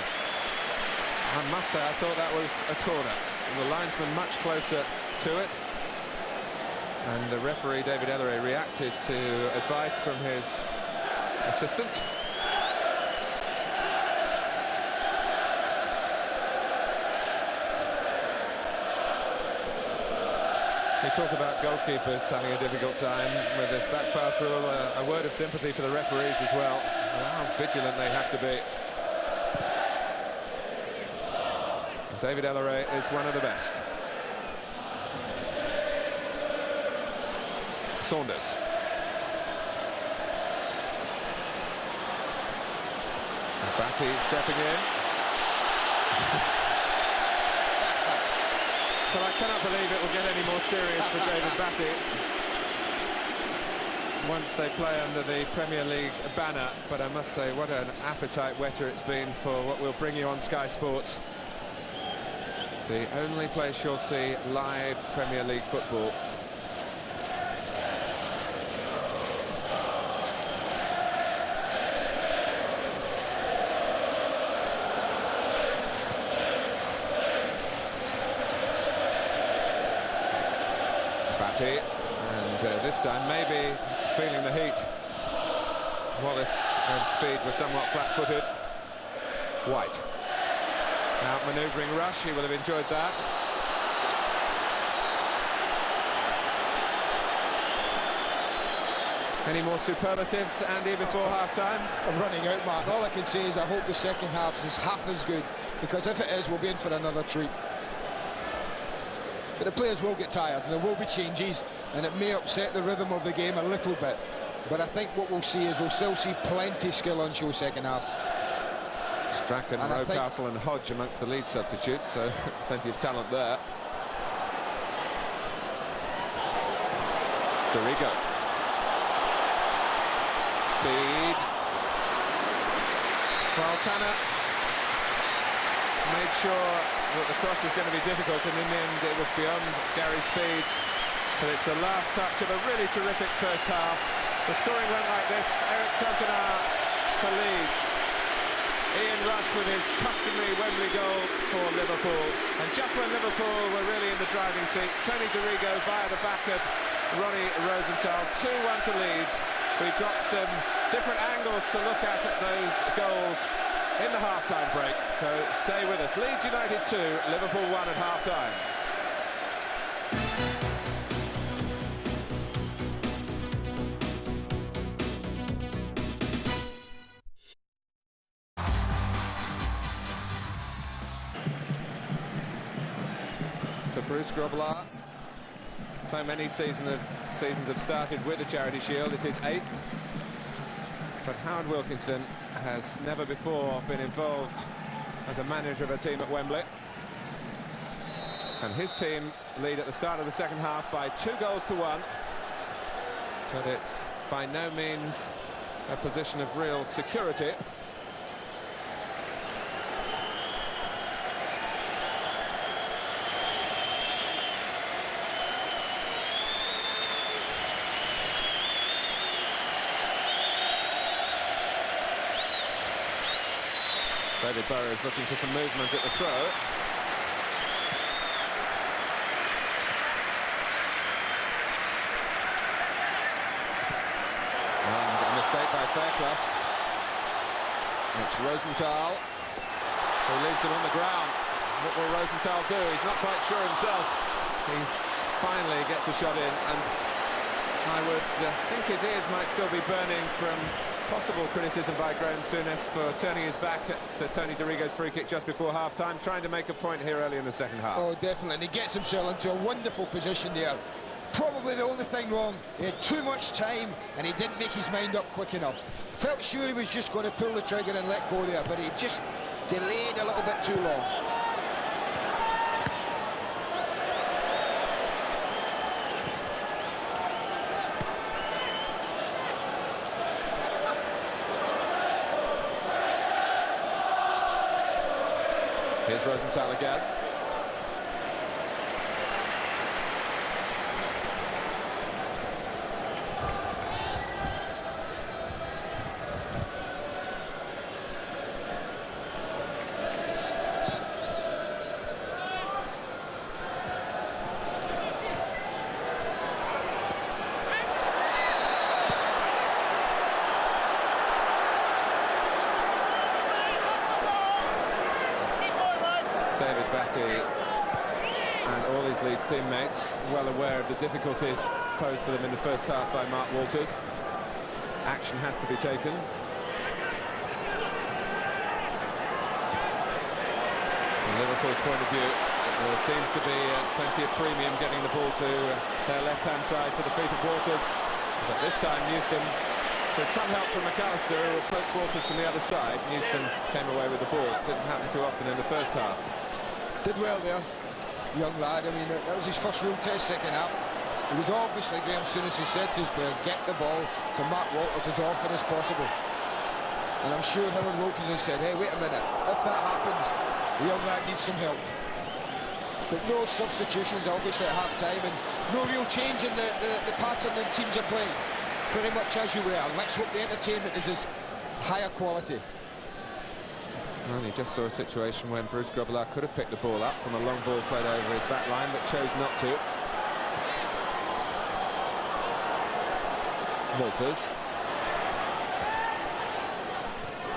I must say I thought that was a corner. The linesman much closer to it, and the referee David Elleray reacted to advice from his assistant. We talk about goalkeepers having a difficult time with this back pass rule. A word of sympathy for the referees as well. How vigilant they have to be. David Elleray is one of the best. Saunders. Batty stepping in. But I cannot believe it will get any more serious for David Batty once they play under the Premier League banner. But I must say, what an appetite wetter it's been for what we'll bring you on Sky Sports. The only place you'll see live Premier League football. Batty, and this time maybe feeling the heat. Wallace and Speed were somewhat flat-footed. White. Out-manoeuvring Rush, he will have enjoyed that. Any more superlatives, Andy, before half-time? I'm running out, Mark. All I can say is I hope the second half is half as good, because if it is, we'll be in for another treat. But the players will get tired, and there will be changes, and it may upset the rhythm of the game a little bit. But I think what we'll see is we'll still see plenty of skill on show second half. Strachan, Rocastle and Hodge amongst the Leeds substitutes, so plenty of talent there. Dorigo. Speed. Well, Tanner made sure that the cross was going to be difficult, and in the end it was beyond Gary Speed. But it's the last touch of a really terrific first half. The scoring went like this: Eric Cantona for Leeds, Ian Rush with his customary Wembley goal for Liverpool, and just when Liverpool were really in the driving seat, Tony Dorigo via the back of Ronnie Rosenthal. 2-1 to Leeds. We've got some different angles to look at those goals in the half-time break, so stay with us. Leeds United 2, Liverpool 1 at half-time. For Bruce Grobbelaar, so many seasons have started with the Charity Shield. It's his 8th. But Howard Wilkinson has never before been involved as a manager of a team at Wembley. And his team lead at the start of the second half by 2-1. But it's by no means a position of real security. David Burrows looking for some movement at the throw. And a mistake by Fairclough. It's Rosenthal who leaves him on the ground. What will Rosenthal do? He's not quite sure himself. He finally gets a shot in, and I would think his ears might still be burning from possible criticism by Graham Souness for turning his back to Tony Dorigo's free kick just before half-time, trying to make a point here early in the second half. Oh, definitely, and he gets himself into a wonderful position there. Probably the only thing wrong, he had too much time and he didn't make his mind up quick enough. Felt sure he was just going to pull the trigger and let go there, but he just delayed a little bit too long. Here's Rosenthal again. David Batty And all his Leeds teammates well aware of the difficulties posed to them in the first half by Mark Walters. Action has to be taken. From Liverpool's point of view, there seems to be plenty of premium getting the ball to their left-hand side, to the feet of Walters. But this time Newsom, with some help from McAllister, who approached Walters from the other side. Newsom came away with the ball. Didn't happen too often in the first half. Did well there, young lad. I mean, that was his first real test second half. It was obviously Graham Souness said to his players, get the ball to Mark Walters as often as possible. And I'm sure Howard Wilkinson said, hey, wait a minute, if that happens, the young lad needs some help. But no substitutions, obviously, at half-time, and no real change in the pattern the teams are playing. Pretty much as you were. Let's hope the entertainment is as higher quality. Well, you just saw a situation when Bruce Grobbelaar could have picked the ball up from a long ball played over his back line, but chose not to. Walters.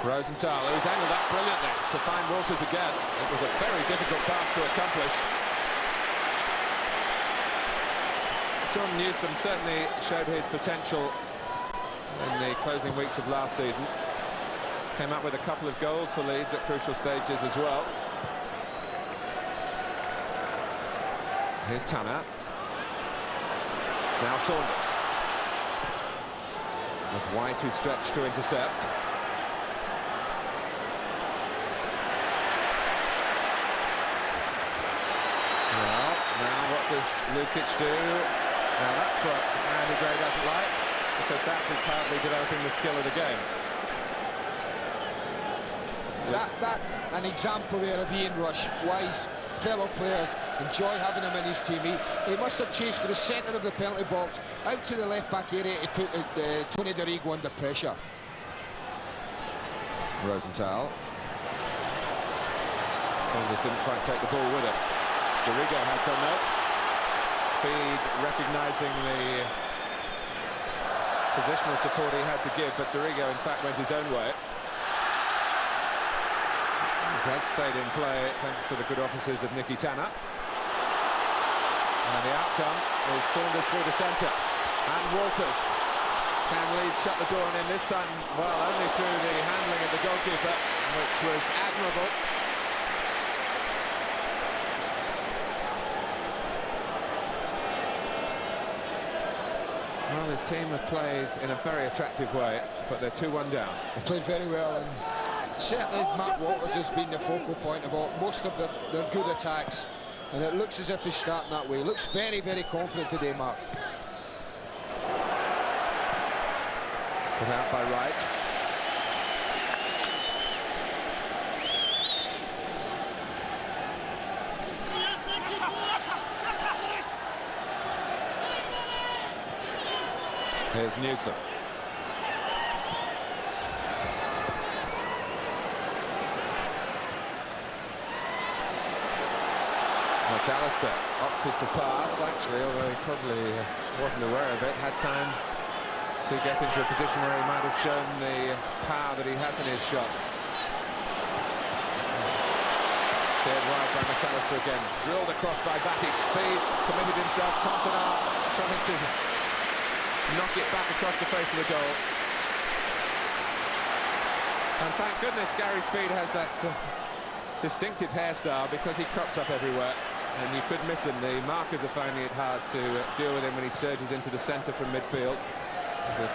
Rosenthal, who's handled that brilliantly to find Walters again. It was a very difficult pass to accomplish. John Newsom certainly showed his potential in the closing weeks of last season. Came up with a couple of goals for Leeds at crucial stages as well. Here's Tanner. Now Saunders. Was White who stretched to intercept. Well, now what does Lukic do? Now that's what Andy Gray doesn't like, because that is hardly developing the skill of the game. That an example there of Ian Rush, why his fellow players enjoy having him in his team. He must have chased for the centre of the penalty box, out to the left-back area to put Tony Dorigo under pressure. Rosenthal. Saunders didn't quite take the ball with him. Dorigo has done that. Speed recognising the positional support he had to give, but Dorigo in fact went his own way. It has stayed in play thanks to the good offices of Nicky Tanner. And the outcome is Saunders through the centre. And Walters. Can Leeds shut the door on him this time? Well, only through the handling of the goalkeeper, which was admirable. Well, his team have played in a very attractive way, but they're 2-1 down. They played very well, and certainly Mark Walters has been the focal point of most of their good attacks, and it looks as if he's starting that way. He looks very, very confident today, Mark. Put out by Wright. Here's Newsom. McAllister opted to pass, actually, although he probably wasn't aware of it. Had time to get into a position where he might have shown the power that he has in his shot. Steered wide by McAllister again. Drilled across by Batty. Speed, committed himself. Cantona trying to knock it back across the face of the goal. And thank goodness Gary Speed has that distinctive hairstyle, because he crops up everywhere and you could miss him. The markers are finding it hard to deal with him when he surges into the centre from midfield. It was a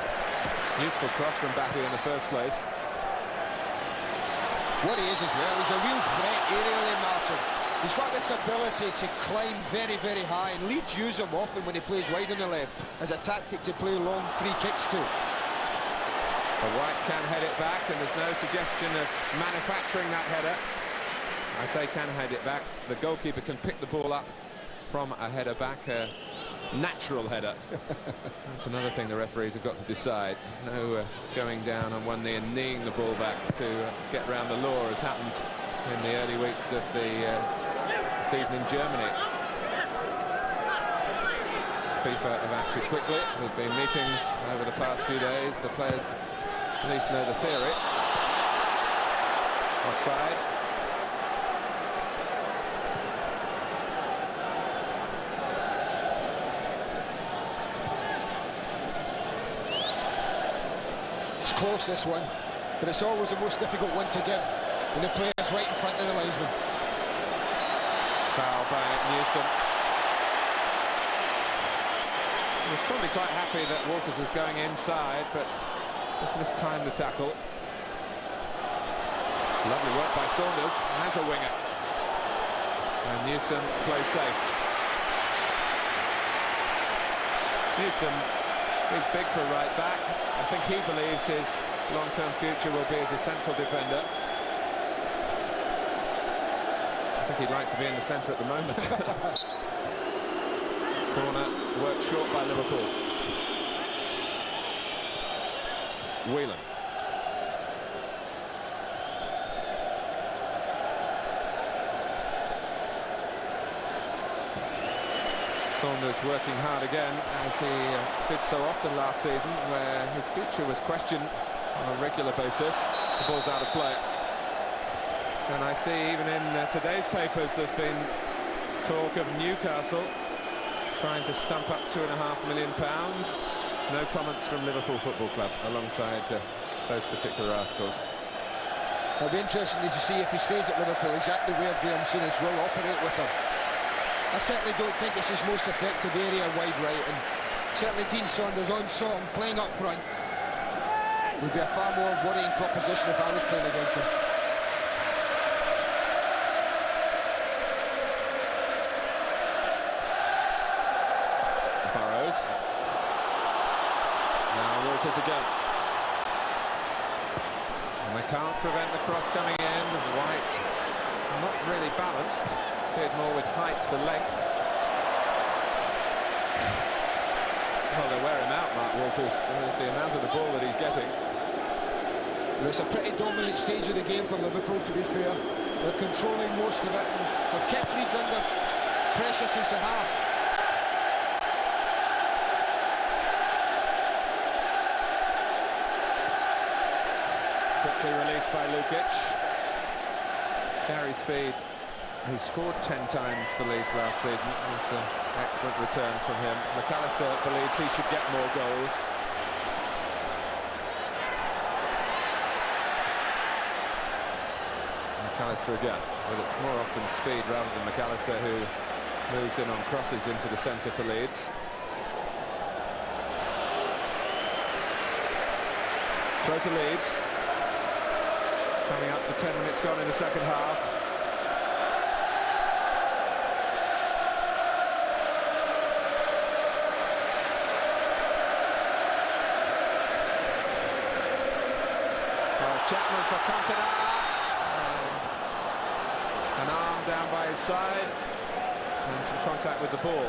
useful cross from Batty in the first place. What he is as well, he's a real threat aerially, Martin. He's got this ability to climb very, very high, and Leeds use him often when he plays wide on the left as a tactic to play long free kicks to. But White can head it back, and there's no suggestion of manufacturing that header. I say can head it back. The goalkeeper can pick the ball up from a header back, a natural header. That's another thing the referees have got to decide. No going down on one knee and kneeing the ball back to get round the law, as happened in the early weeks of the season in Germany. FIFA have acted quickly. There have been meetings over the past few days. The players at least know the theory. Offside. close, this one, but it's always the most difficult one to give when the player's right in front of the linesman. Foul by Newsom. He was probably quite happy that Walters was going inside, but just mistimed the tackle. Lovely work by Saunders as a winger. And Newsom plays safe. Newsom is big for a right back. I think he believes his long-term future will be as a central defender. I think he'd like to be in the centre at the moment. Corner worked short by Liverpool. Whelan. Saunders working hard again, as he did so often last season, where his future was questioned on a regular basis. The ball's out of play. And I see even in today's papers there's been talk of Newcastle trying to stump up £2.5 million. No comments from Liverpool Football Club alongside those particular articles. It'll be interesting to see if he stays at Liverpool exactly where Graham Souness will operate with him. I certainly don't think it's his most effective area wide right, and certainly Dean Saunders on song playing up front would be a far more worrying proposition if I was playing against him. Burrows. Now Walters again. And they can't prevent the cross coming in. White not really balanced. Cleared more with height than length. Well, they wear him out, Mark Walters, the amount of the ball that he's getting. It's a pretty dominant stage of the game for Liverpool, to be fair. They're controlling most of it and have kept Leeds under pressure since the half. Quickly released by Lukic. Gary Speed, who scored 10 times for Leeds last season. It's an excellent return from him. McAllister believes he should get more goals. McAllister again, but it's more often Speed rather than McAllister who moves in on crosses into the centre for Leeds. Throw to Leeds. Coming up to 10 minutes gone in the second half. Chapman for Cantona. An arm down by his side and some contact with the ball.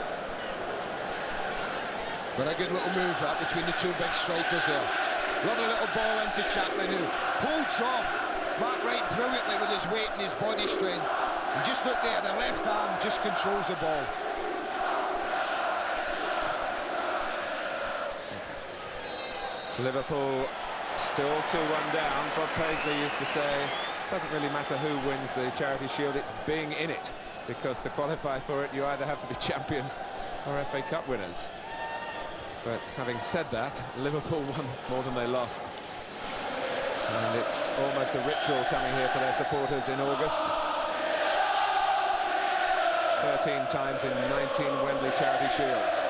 But a good little move that between the two big strikers there. Lovely little ball into Chapman, who holds off Mark Wright brilliantly with his weight and his body strength. And just look there, the left arm just controls the ball. Liverpool still 2-1 down. Bob Paisley used to say, it doesn't really matter who wins the Charity Shield, it's being in it. Because to qualify for it, you either have to be champions or FA Cup winners. But having said that, Liverpool won more than they lost. And it's almost a ritual coming here for their supporters in August. 13 times in 19 Wembley Charity Shields.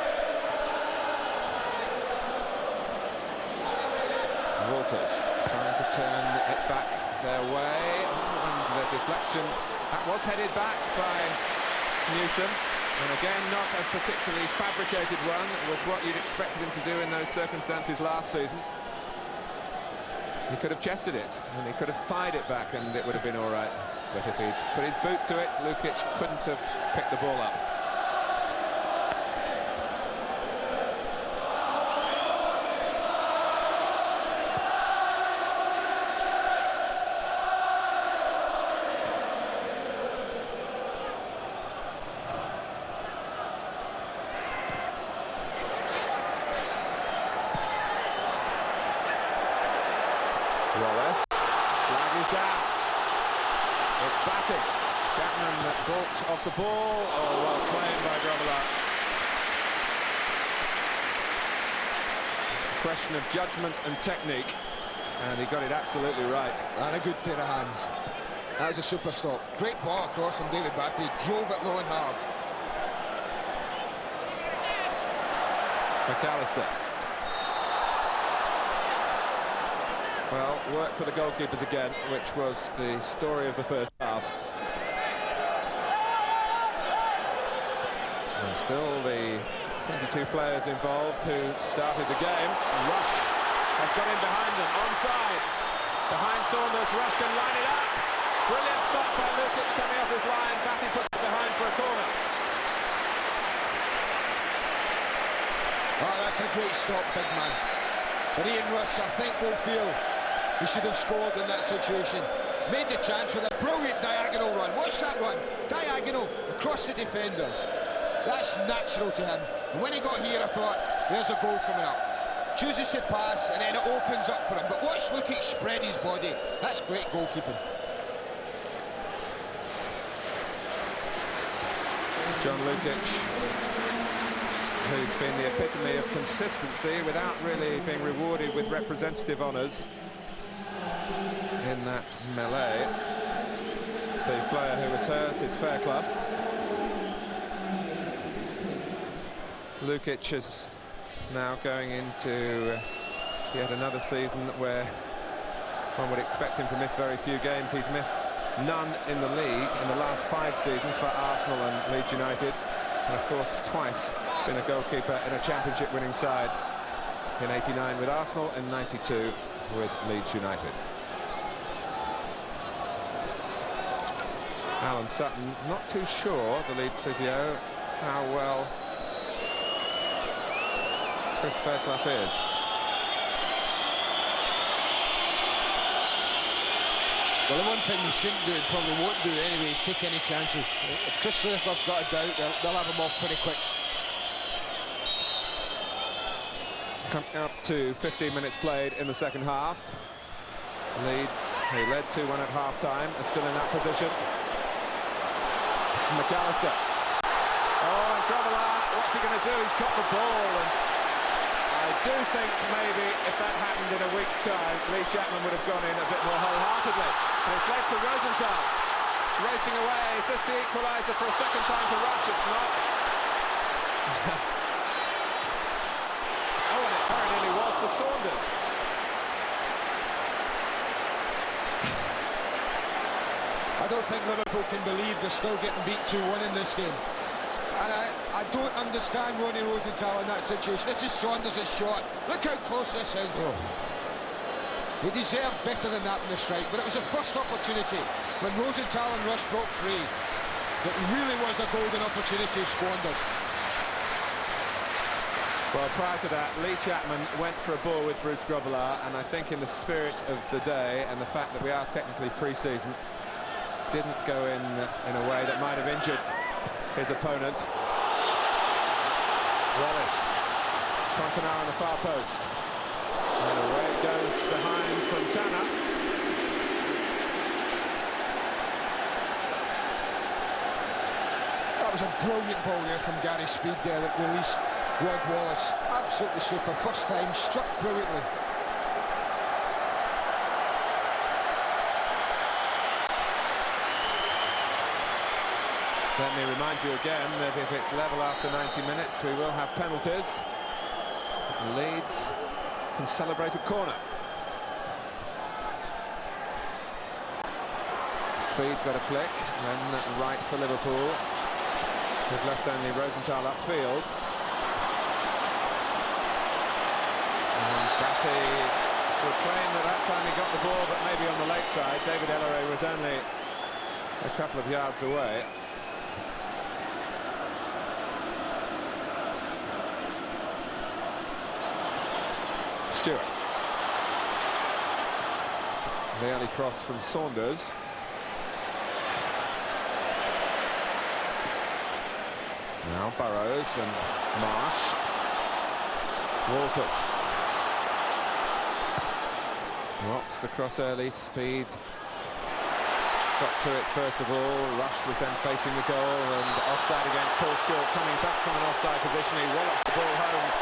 Walters trying to turn it back their way, and the deflection that was headed back by Newsom, and again not a particularly fabricated one. It was what you'd expected him to do in those circumstances last season. He could have chested it and he could have thied it back and it would have been all right, but if he'd put his boot to it, Lukic couldn't have picked the ball up. Wallace, flag is down. It's batting. Chapman balked off the ball. Oh, well claimed by Grobbelaar. Question of judgment and technique. And he got it absolutely right. And a good pair of hands. That was a super stop. Great ball across from David Batty. Drove it low and hard. McAllister. Well, work for the goalkeepers again, which was the story of the first half. And still the 22 players involved who started the game. Rush has got in behind them, onside. Behind Saunders, Rush can line it up. Brilliant stop by Lukic coming off his line. Batty puts it behind for a corner. Oh, that's a great stop, big man. But Ian Rush, I think, will feel he should have scored in that situation. Made the chance with a brilliant diagonal run. Watch that run. Diagonal across the defenders. That's natural to him. And when he got here, I thought, there's a goal coming up. Chooses to pass, and then it opens up for him. But watch Lukic spread his body. That's great goalkeeping. John Lukic, who's been the epitome of consistency without really being rewarded with representative honours in that melee. The player who was hurt is Fairclough. Lukic is now going into yet another season where one would expect him to miss very few games. He's missed none in the league in the last 5 seasons for Arsenal and Leeds United, and of course twice been a goalkeeper in a championship winning side, in 89 with Arsenal and 92 with Leeds United. Alan Sutton, not too sure, the Leeds physio, how well Chris Fairclough is. Well, the one thing they shouldn't do, and probably won't do anyway, is take any chances. If Chris Fairclough's got a doubt, they'll have him off pretty quick. Coming up to 15 minutes played in the second half. Leeds, who led 2-1 at half-time, are still in that position. McAllister. Oh, and Grobbelaar, what's he going to do? He's got the ball, and I do think maybe if that happened in a week's time, Lee Chapman would have gone in a bit more wholeheartedly. And it's led to Rosenthal racing away. Is this the equaliser for a second time for Rush? It's not. Oh, and it very nearly was for Saunders. I don't think Liverpool can believe they're still getting beat 2-1 in this game. And I don't understand Ronnie Rosenthal in that situation. This is Saunders' shot. Look how close this is. Oh. He deserved better than that in the strike, but it was a first opportunity when Rosenthal and Rush broke free. It really was a golden opportunity squandered. Well, prior to that, Lee Chapman went for a ball with Bruce Grobbelaar, and I think in the spirit of the day and the fact that we are technically pre-season, didn't go in a way that might have injured his opponent. Wallace, Cantona on the far post, and away it goes behind from Tanner. That was a brilliant ball there from Gary Speed there that released Rod Wallace. Absolutely super, first time, struck brilliantly. Let me remind you again that if it's level after 90 minutes, we will have penalties. Leeds can celebrate a corner. Speed got a flick, then right for Liverpool. They've left only Rosenthal upfield. And Batty would claim that time he got the ball, but maybe on the late side. David Elleray was only a couple of yards away. Stewart. The early cross from Saunders. Now Burrows and Marsh. Walters. Rocks the cross early. Speed got to it first of all. Rush was then facing the goal, and offside against Paul Stewart, coming back from an offside position. He wallops the ball home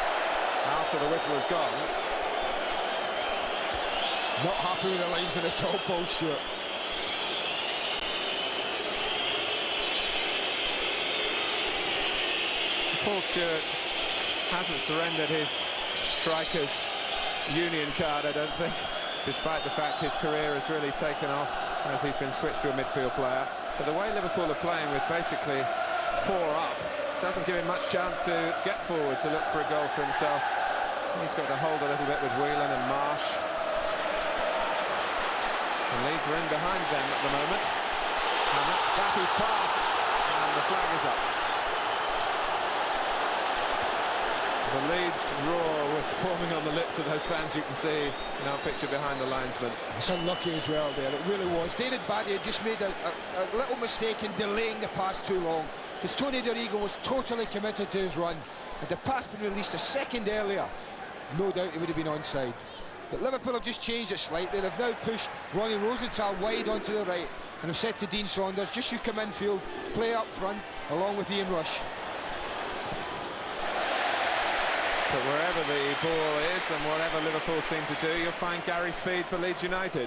after the whistle has gone. Not happy with the lines in the top, Paul Stewart. Paul Stewart hasn't surrendered his striker's union card, I don't think, despite the fact his career has really taken off as he's been switched to a midfield player. But the way Liverpool are playing with basically 4 up doesn't give him much chance to get forward to look for a goal for himself. He's got to hold a little bit with Whelan and Marsh. And Leeds are in behind them at the moment. And that's Batty's pass, and the flag is up. The Leeds roar was forming on the lips of those fans, you can see in our picture behind the linesman. It's unlucky as well there, it really was. David Batty had just made a little mistake in delaying the pass too long, because Tony Dorigo was totally committed to his run. Had the pass been released a second earlier, no doubt he would have been onside. But Liverpool have just changed it slightly. They've now pushed Ronnie Rosenthal wide onto the right and have said to Dean Saunders, just you come infield, play up front along with Ian Rush. But wherever the ball is and whatever Liverpool seem to do, you'll find Gary Speed for Leeds United.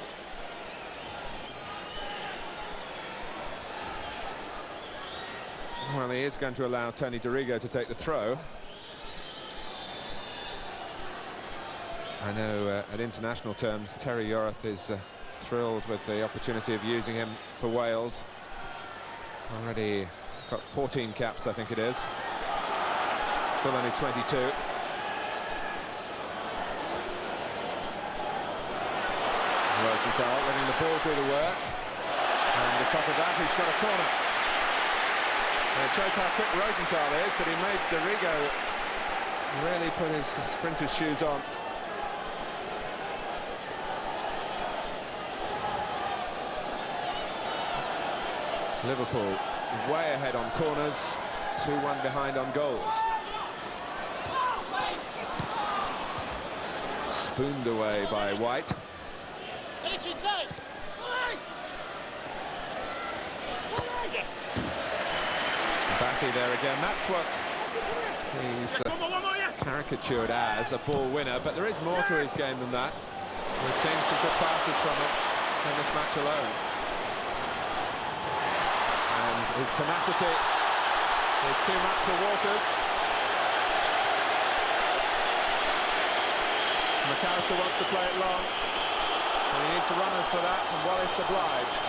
Well, he is going to allow Tony Dorigo to take the throw. I know at international terms, Terry Yorath is thrilled with the opportunity of using him for Wales. Already got 14 caps, I think it is. Still only 22. Rosenthal letting the ball do the work, and because of that he's got a corner. And it shows how quick Rosenthal is, that he made Dorigo really put his sprinter's shoes on. Liverpool way ahead on corners, 2-1 behind on goals. Spooned away by White. Batty there again. That's what he's caricatured as a ball winner, but there is more to his game than that. We've seen some good passes from him in this match alone. And his tenacity is too much for Waters. McAllister wants to play it long, and he needs runners for that, and Wallace obliged.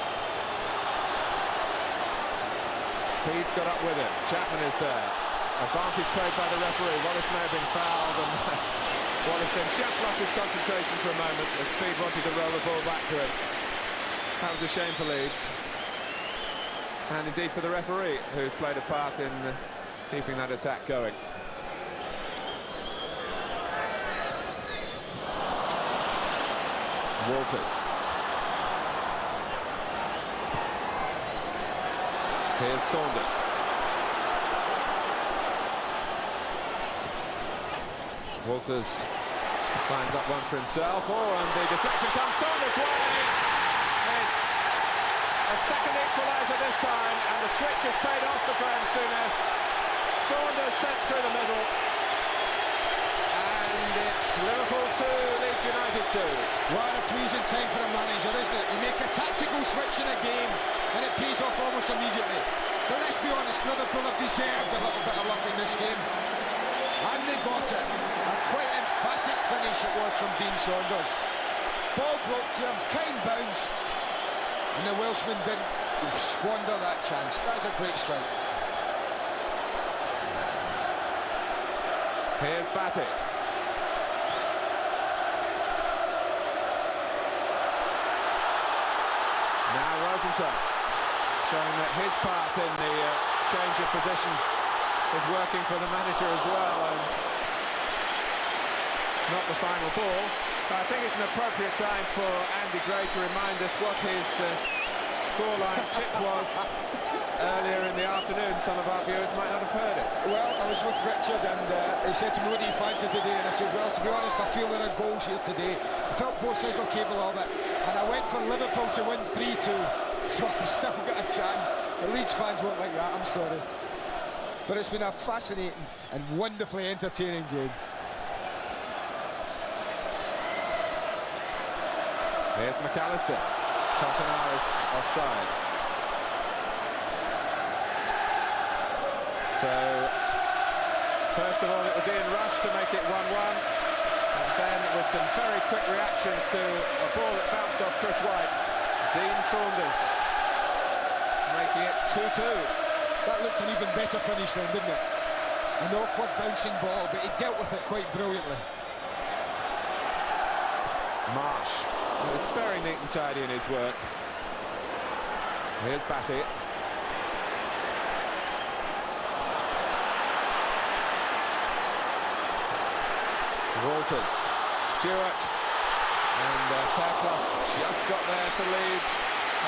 Speed's got up with him. Chapman is there. Advantage played by the referee. Wallace may have been fouled, and Wallace then just lost his concentration for a moment as Speed wanted to roll the ball back to him. That was a shame for Leeds. And indeed for the referee, who played a part in keeping that attack going. Walters. Here's Saunders. Walters lines up one for himself. Oh, and the deflection comes Saunders' way. It's a second equaliser this time, and the switch is paid off for Graham Souness. Saunders sent through the middle. And it's Liverpool 2, Leeds United 2. What a pleasing time for a manager, isn't it? You make a tactical switch in a game and it pays off almost immediately. But let's be honest, Liverpool have deserved a little bit of luck in this game. And they got it. A quite emphatic finish it was from Dean Saunders. Ball broke to him, kind bounce, and the Welshman didn't squander that chance. That's a great strike. Here's Batty. Now Rosenthal, showing that his part in the change of position is working for the manager as well, and not the final ball. I think it's an appropriate time for Andy Gray to remind us what his scoreline tip was earlier in the afternoon. Some of our viewers might not have heard it. Well, I was with Richard and he said to me, what do you fancy today? And I said, well, to be honest, I feel there are goals here today. I felt both sides were capable of it, and I went for Liverpool to win 3-2, so I've still got a chance. The Leeds fans won't like that, I'm sorry. But it's been a fascinating and wonderfully entertaining game. Here's McAllister. Cantona is offside. So, first of all, it was Ian Rush to make it 1-1. And then, with some very quick reactions to a ball that bounced off Chris White, Dean Saunders making it 2-2. That looked an even better finish then, didn't it? An awkward bouncing ball, but he dealt with it quite brilliantly. Marsh was very neat and tidy in his work. Here's Batty. Walters, Stewart, and Fairclough just got there for Leeds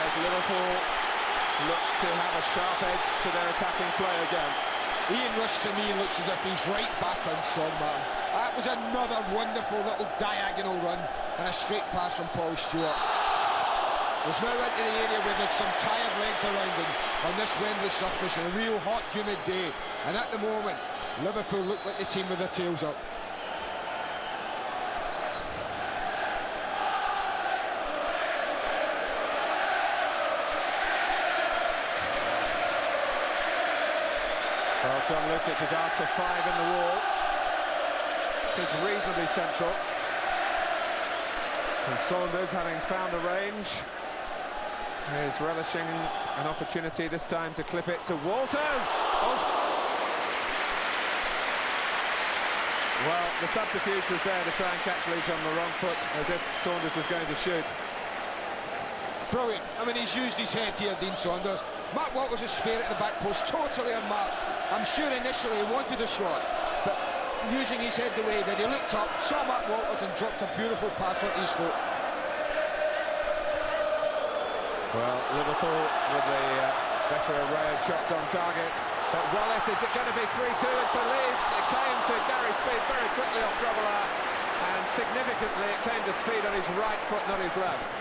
as Liverpool look to have a sharp edge to their attacking play again. Ian Rush to me looks as if he's right back on song, man. That was another wonderful little diagonal run and a straight pass from Paul Stewart. He's now into the area where there's some tired legs around him on this Wembley surface on a real hot, humid day. And at the moment, Liverpool look like the team with their tails up. Well, John Lukic has asked for 5 in the wall. It's reasonably central. And Saunders, having found the range, is relishing an opportunity this time to clip it to Walters. Oh. Well, the subterfuge was there to try and catch Leeds on the wrong foot, as if Saunders was going to shoot. Brilliant. I mean, he's used his head here, Dean Saunders. Mark Walters is spare at the back post, totally unmarked. I'm sure initially he wanted a shot, but using his head the way that he looked up, saw Mark Walters and dropped a beautiful pass onto his foot. Well, Liverpool with the better array of shots on target. But Wallace, is it going to be 3-2 for Leeds? It came to Gary Speed very quickly off Grobbelaar, and significantly it came to Speed on his right foot, not his left.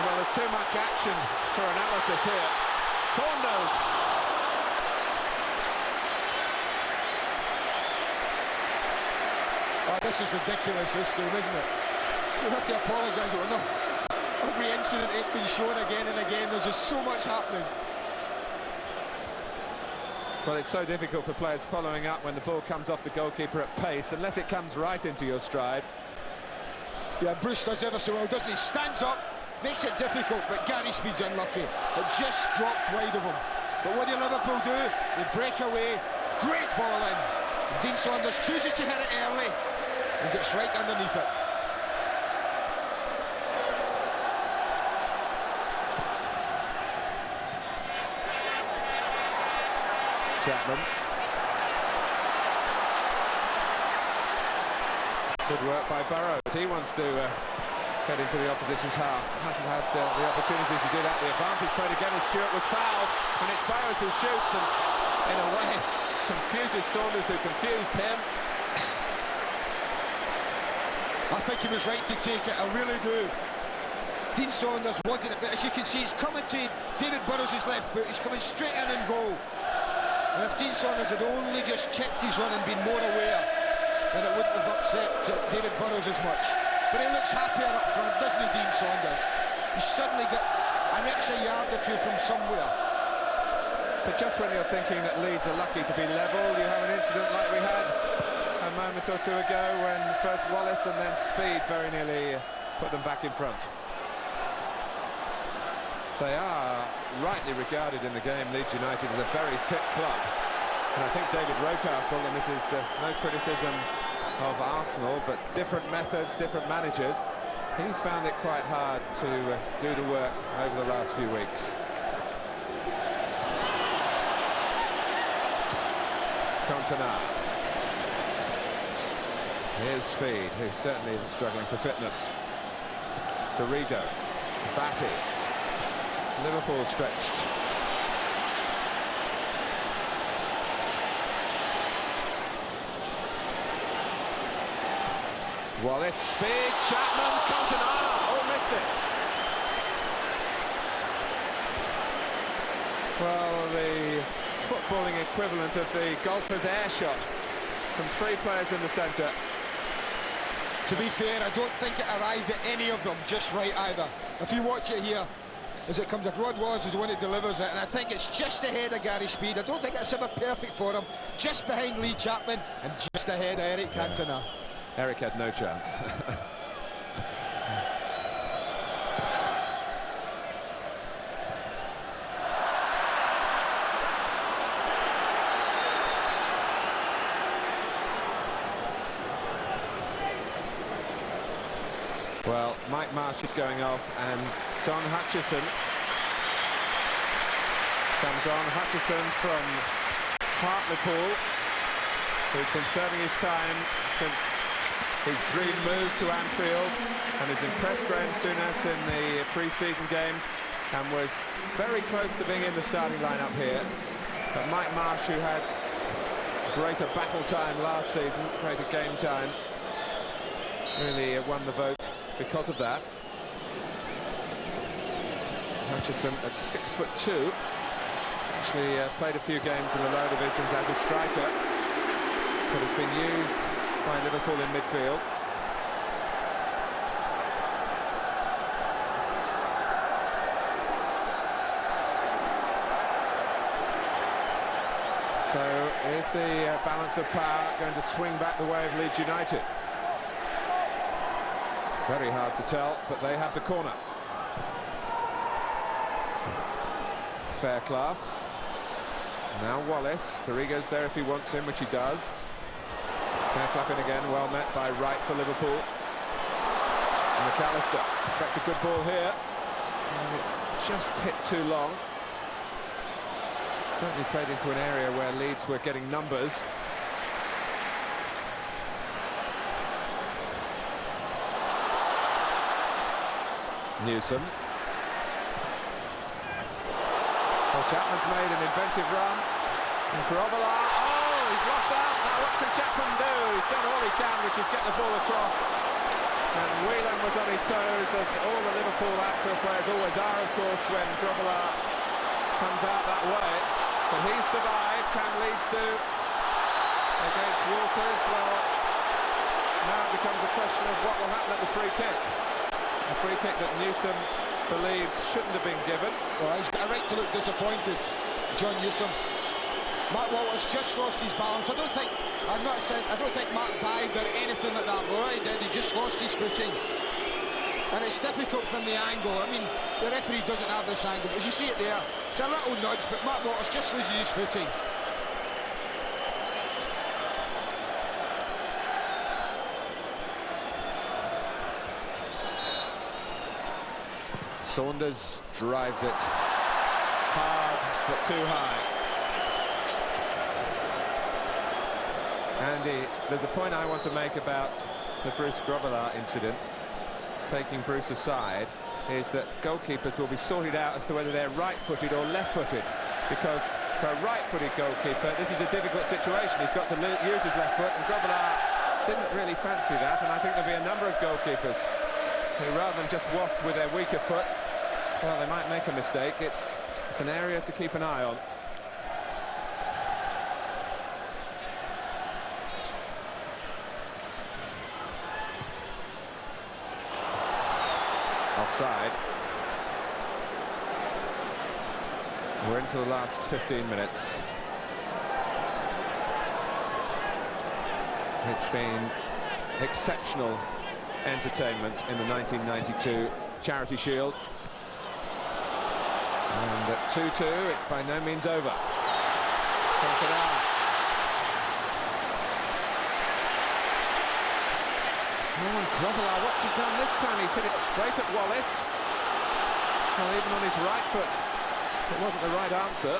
Well, there's too much action for analysis here. Saunders. Oh, this is ridiculous, this game, isn't it? You have to apologise, we're not. Every incident it's been shown again and again. There's just so much happening. Well, it's so difficult for players following up when the ball comes off the goalkeeper at pace, unless it comes right into your stride. Yeah, Bruce does ever so well, doesn't he? Stands up, makes it difficult, but Gary Speed's unlucky. It just drops wide of him. But what do Liverpool do? They break away, great ball in. Dean Saunders chooses to hit it early and gets right underneath it. Chapman. Good work by Burrows. He wants to get into the opposition's half. Hasn't had the opportunity to do that. The advantage played again as Stewart was fouled, and it's Burrows who shoots and, in a way, confuses Saunders, who confused him. I think he was right to take it, I really do. Dean Saunders wanted it, but as you can see, he's coming to David Burrows' left foot. He's coming straight in and goal. And if Dean Saunders had only just checked his run and been more aware, then it wouldn't have upset David Burrows as much. But he looks happier up front, doesn't he, Dean Saunders? He's suddenly got an extra yard or two from somewhere. But just when you're thinking that Leeds are lucky to be level, you have an incident like we had a moment or two ago when first Wallace and then Speed very nearly put them back in front. They are rightly regarded in the game, Leeds United, as a very fit club. And I think David Rocastle, and this is no criticism of Arsenal, but different methods, different managers, he's found it quite hard to do the work over the last few weeks. Cantona. Here's Speed, who certainly isn't struggling for fitness. Garrido. Batty. Liverpool stretched. Wallace, Speed, Chapman, Cantona. Oh, missed it. Well, the footballing equivalent of the golfer's air shot from 3 players in the centre. To be fair, I don't think it arrived at any of them just right either. If you watch it here, as it comes, Rod Wallace is the one who delivers it, and I think it's just ahead of Gary Speed. I don't think it's ever perfect for him. Just behind Lee Chapman and just ahead of Eric Cantona. Eric had no chance. Well, Mike Marsh is going off, and Don Hutchison comes on. Hutchison from Hartlepool, who's been serving his time since his dream move to Anfield, and has impressed Graham Souness in the pre-season games, and was very close to being in the starting lineup here. But Mike Marsh, who had greater battle time last season, greater game time, really won the vote because of that. Hutchison at 6'2", actually played a few games in the lower divisions as a striker, but has been used by Liverpool in midfield. So is the balance of power going to swing back the way of Leeds United? Very hard to tell, but they have the corner. Fairclough. Now Wallace. Dorigo's there if he wants him, which he does. Fairclough in again, well met by Wright for Liverpool. McAllister. Expect a good ball here. And it's just hit too long. Certainly played into an area where Leeds were getting numbers. Newsom. Well, Chapman's made an inventive run. And Grobbelaar, oh, he's lost out. Now what can Chapman do? He's done all he can, which is get the ball across. And Whelan was on his toes, as all the Liverpool outfield players always are, of course, when Grobbelaar comes out that way. But he's survived. Can Leeds do against Walters? Well, now it becomes a question of what will happen at the free kick. A free kick that Newsom believes shouldn't have been given. Well, he's got a right to look disappointed, John Newsom. Mark Walters just lost his balance. I don't think Mark dived or anything like that. But what he did, he just lost his footing. And it's difficult from the angle. I mean, the referee doesn't have this angle, but as you see it there, it's a little nudge, but Mark Walters just loses his footing. Saunders drives it hard, but too high. Andy, there's a point I want to make about the Bruce Grobbelaar incident. Taking Bruce aside, is that goalkeepers will be sorted out as to whether they're right-footed or left-footed, because for a right-footed goalkeeper, this is a difficult situation. He's got to use his left foot, and Grobbelaar didn't really fancy that, and I think there'll be a number of goalkeepers who, rather than just waft with their weaker foot, well, they might make a mistake. It's an area to keep an eye on. Offside. We're into the last 15 minutes. It's been exceptional entertainment in the 1992 Charity Shield. And at 2-2, it's by no means over. Cantona. Oh, and Grobbelaar, what's he done this time? He's hit it straight at Wallace. Well, even on his right foot, it wasn't the right answer.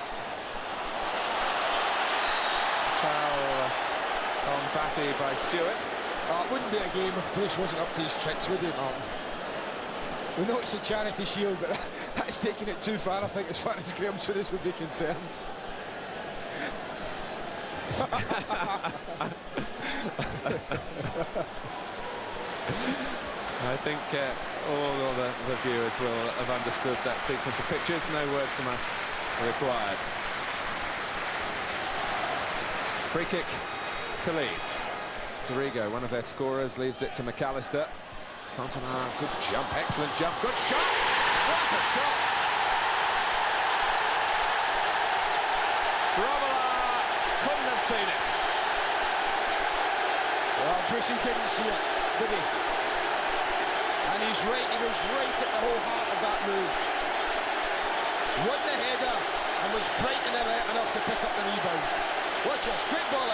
Foul on Batty by Stewart. It wouldn't be a game if Bruce wasn't up to his tricks, would it, Martin? We know it's a Charity Shield, but that's taking it too far, I think, as far as Graham Souness would be concerned. I think all of the viewers will have understood that sequence of pictures. No words from us are required. Free kick to Leeds. Dorigo, one of their scorers, leaves it to McAllister. Cantona, good jump, excellent jump, good shot! What a shot! Grobbelaar couldn't have seen it. Well, Brucey didn't see it, did he? And he's right, he was right at the whole heart of that move. Won the header and was bright enough to pick up the rebound. Watch this, great ball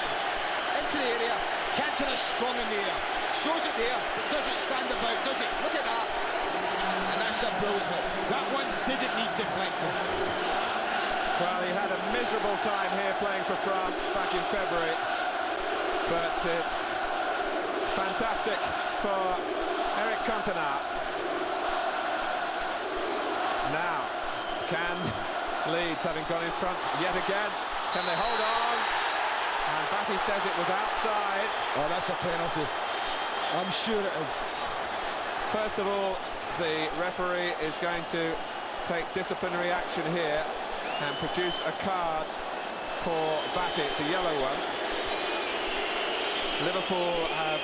into the area. Cantona's strong in the air. Shows it there, but doesn't stand about, does it? Look at that. And that's a brilliant hit. That one didn't need deflecting. Well, he had a miserable time here playing for France back in February. But it's fantastic for Eric Cantona. Now, can Leeds, having gone in front yet again, can they hold on? And Batty says it was outside. Oh, that's a penalty. I'm sure it is. First of all, the referee is going to take disciplinary action here and produce a card for Batty. It's a yellow one. Liverpool have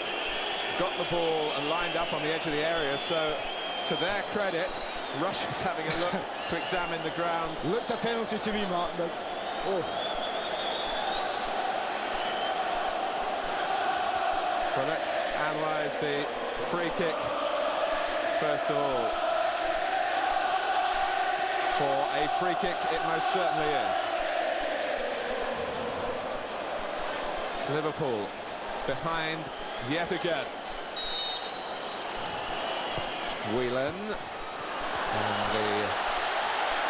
got the ball and lined up on the edge of the area, so to their credit, Russia's having a look to examine the ground. Looked a penalty to me, Martin, but oh. Well, let's analyse the free kick first of all. For a free kick, it most certainly is. Liverpool behind yet again. Whelan, and the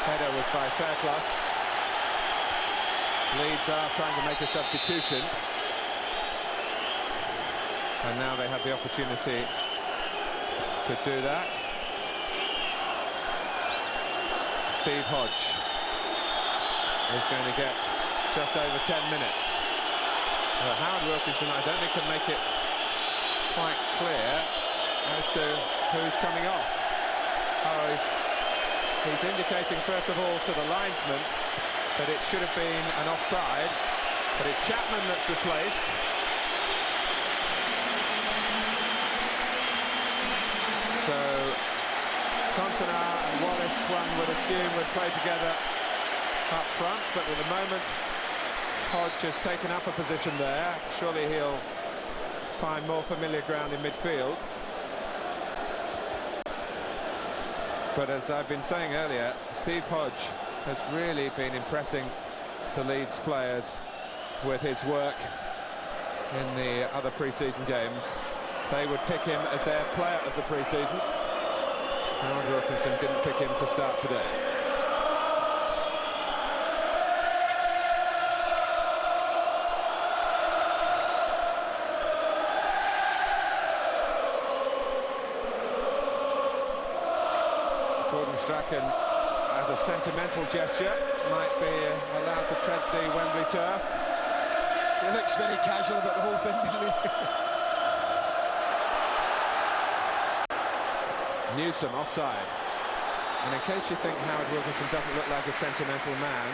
header was by Fairclough. Leeds are trying to make a substitution. And now they have the opportunity to do that. Steve Hodge is going to get just over 10 minutes. Howard Wilkinson, I don't think, can make it quite clear as to who's coming off. Oh, he's indicating, first of all, to the linesman that it should have been an offside, but it's Chapman that's replaced. So Cantona and Wallace, one would assume, would play together up front, but at the moment Hodge has taken up a position there. Surely he'll find more familiar ground in midfield. But as I've been saying earlier, Steve Hodge has really been impressing the Leeds players with his work in the other pre-season games. They would pick him as their player of the pre-season. Howard Wilkinson didn't pick him to start today. Gordon Strachan, as a sentimental gesture, might be allowed to tread the Wembley turf. He looks very casual about the whole thing, doesn't he? Newsom offside. And in case you think Howard Wilkinson doesn't look like a sentimental man,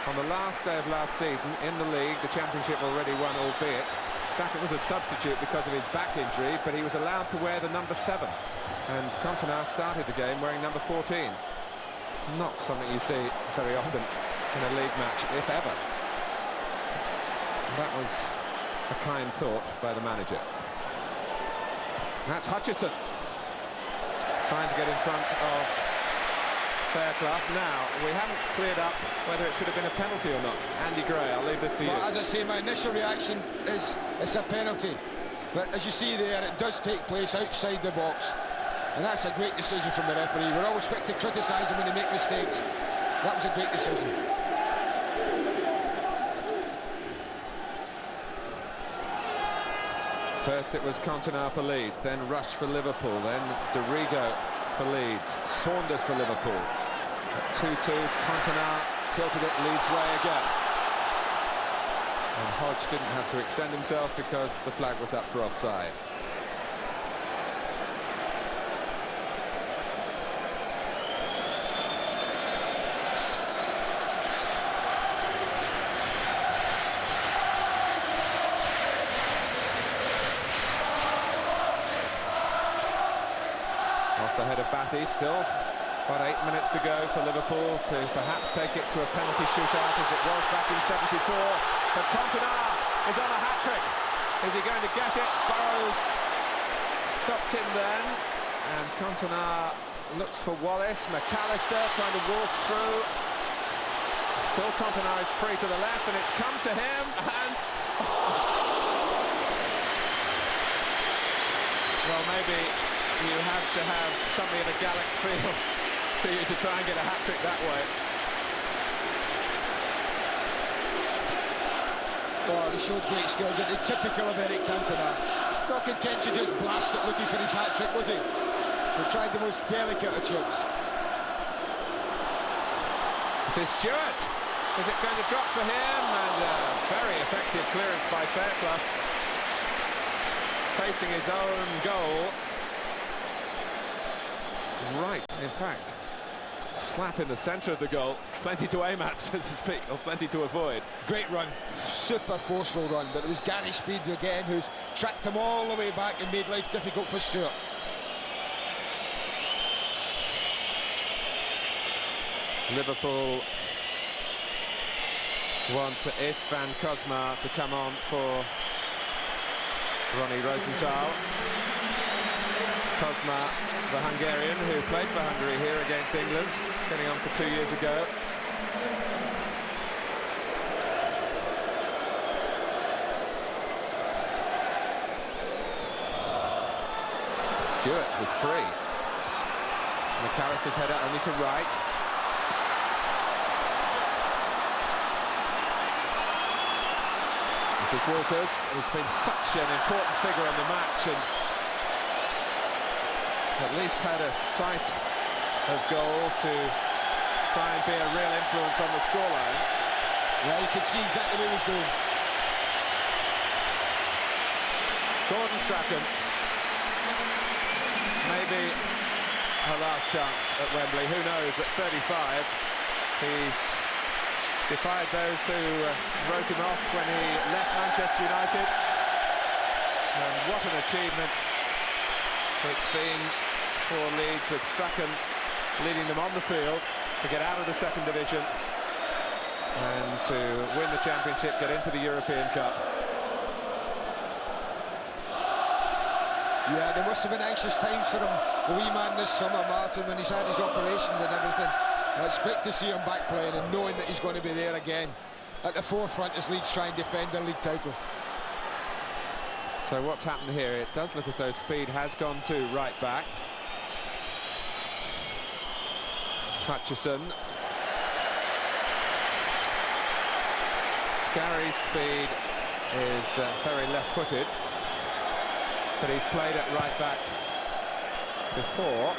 on the last day of last season in the league, the championship already won, albeit Strachan was a substitute because of his back injury, but he was allowed to wear the number 7, and Cantona started the game wearing number 14. Not something you see very often in a league match, if ever. That was a kind thought by the manager. That's Hutchison trying to get in front of Fairclough. Now, we haven't cleared up whether it should have been a penalty or not. Andy Gray, I'll leave this to you. Well, as I say, my initial reaction is it's a penalty. But as you see there, it does take place outside the box. And that's a great decision from the referee. We're always quick to criticise him when they make mistakes. That was a great decision. First it was Cantona for Leeds, then Rush for Liverpool, then Dorigo for Leeds, Saunders for Liverpool. At 2-2, Cantona tilted it Leeds' way again. And Hodge didn't have to extend himself because the flag was up for offside. Off the head of Batty, still got 8 minutes to go for Liverpool to perhaps take it to a penalty shootout as it was back in '74. But Cantona is on a hat-trick. Is he going to get it? Burrows stopped him then. And Cantona looks for Wallace. McAllister trying to waltz through. Still Cantona is free to the left, and it's come to him, and... Well, maybe you have to have something of a Gallic feel to you to try and get a hat-trick that way. Oh, they showed great skill, but it's typical of Eric Cantona. Not content to just blast it looking for his hat-trick, was he? He tried the most delicate of chips. This is Stewart. Is it going to drop for him? And very effective clearance by Fairclough. Facing his own goal. Right, in fact. Slap in the centre of the goal. Plenty to aim at, so to speak, or plenty to avoid. Great run. Super forceful run, but it was Gary Speed again who's tracked him all the way back and made life difficult for Stewart. Liverpool want Istvan Kozma to come on for Ronnie Rosenthal. Kozma, the Hungarian who played for Hungary here against England, getting on for 2 years ago. Stewart was free. McAllister's header only to right. This is Walters, who's been such an important figure in the match and at least had a sight of goal to try and be a real influence on the scoreline. Yeah, you can see exactly what he was doing. Gordon Strachan, maybe her last chance at Wembley, who knows, at 35. He's defied those who wrote him off when he left Manchester United. And what an achievement it's been for Leeds, with Strachan leading them on the field to get out of the second division and to win the championship, get into the European Cup. Yeah, there must have been anxious times for him, the wee man, this summer, Martin, when he's had his operation and everything. It's great to see him back playing and knowing that he's going to be there again at the forefront as Leeds try and defend their league title. So what's happened here? It does look as though Speed has gone to right back. Hutchison. Gary Speed is very left-footed, but he's played at right back before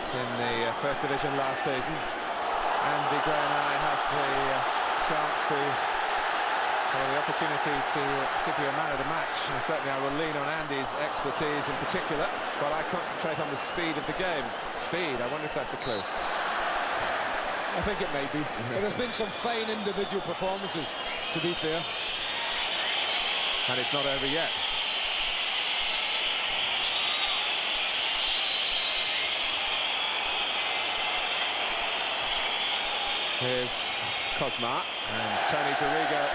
in the First Division last season. Andy Gray and I have the chance to, or the opportunity to give you a man of the match, and certainly I will lean on Andy's expertise in particular, while I concentrate on the speed of the game. Speed, I wonder if that's a clue. I think it may be. But there's been some fine individual performances, to be fair. And it's not over yet. Here's Kozma and Tony Dorigo,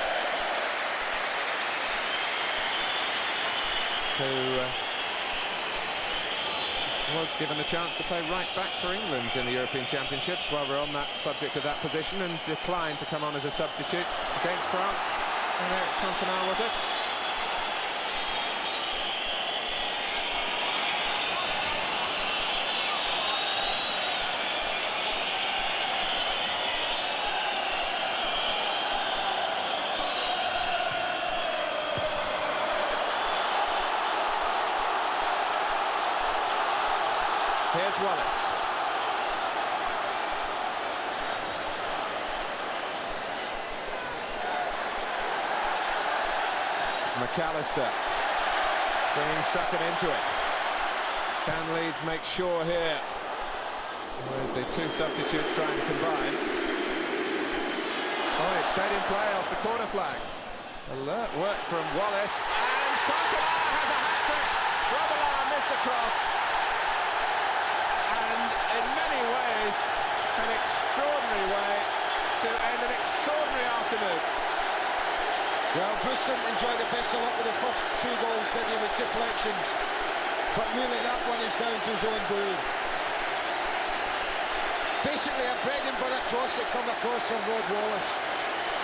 who was given the chance to play right back for England in the European Championships while we're on that subject of that position, and declined to come on as a substitute against France. And Eric Cantona, was it? Here's Wallace. McAllister bringing Strachan into it. Can Leeds make sure here with the two substitutes trying to combine? Oh, it stayed in play off the corner flag. Alert work from Wallace, and Cantona has a hat-trick. Robillard missed the cross. is an extraordinary way to end an extraordinary afternoon. Well, Brewston enjoyed the best of luck with the first 2 goals, didn't he, with deflections. But really, that one is down to his own doing. Basically, a bread and butter cross that come across from Rod Wallace.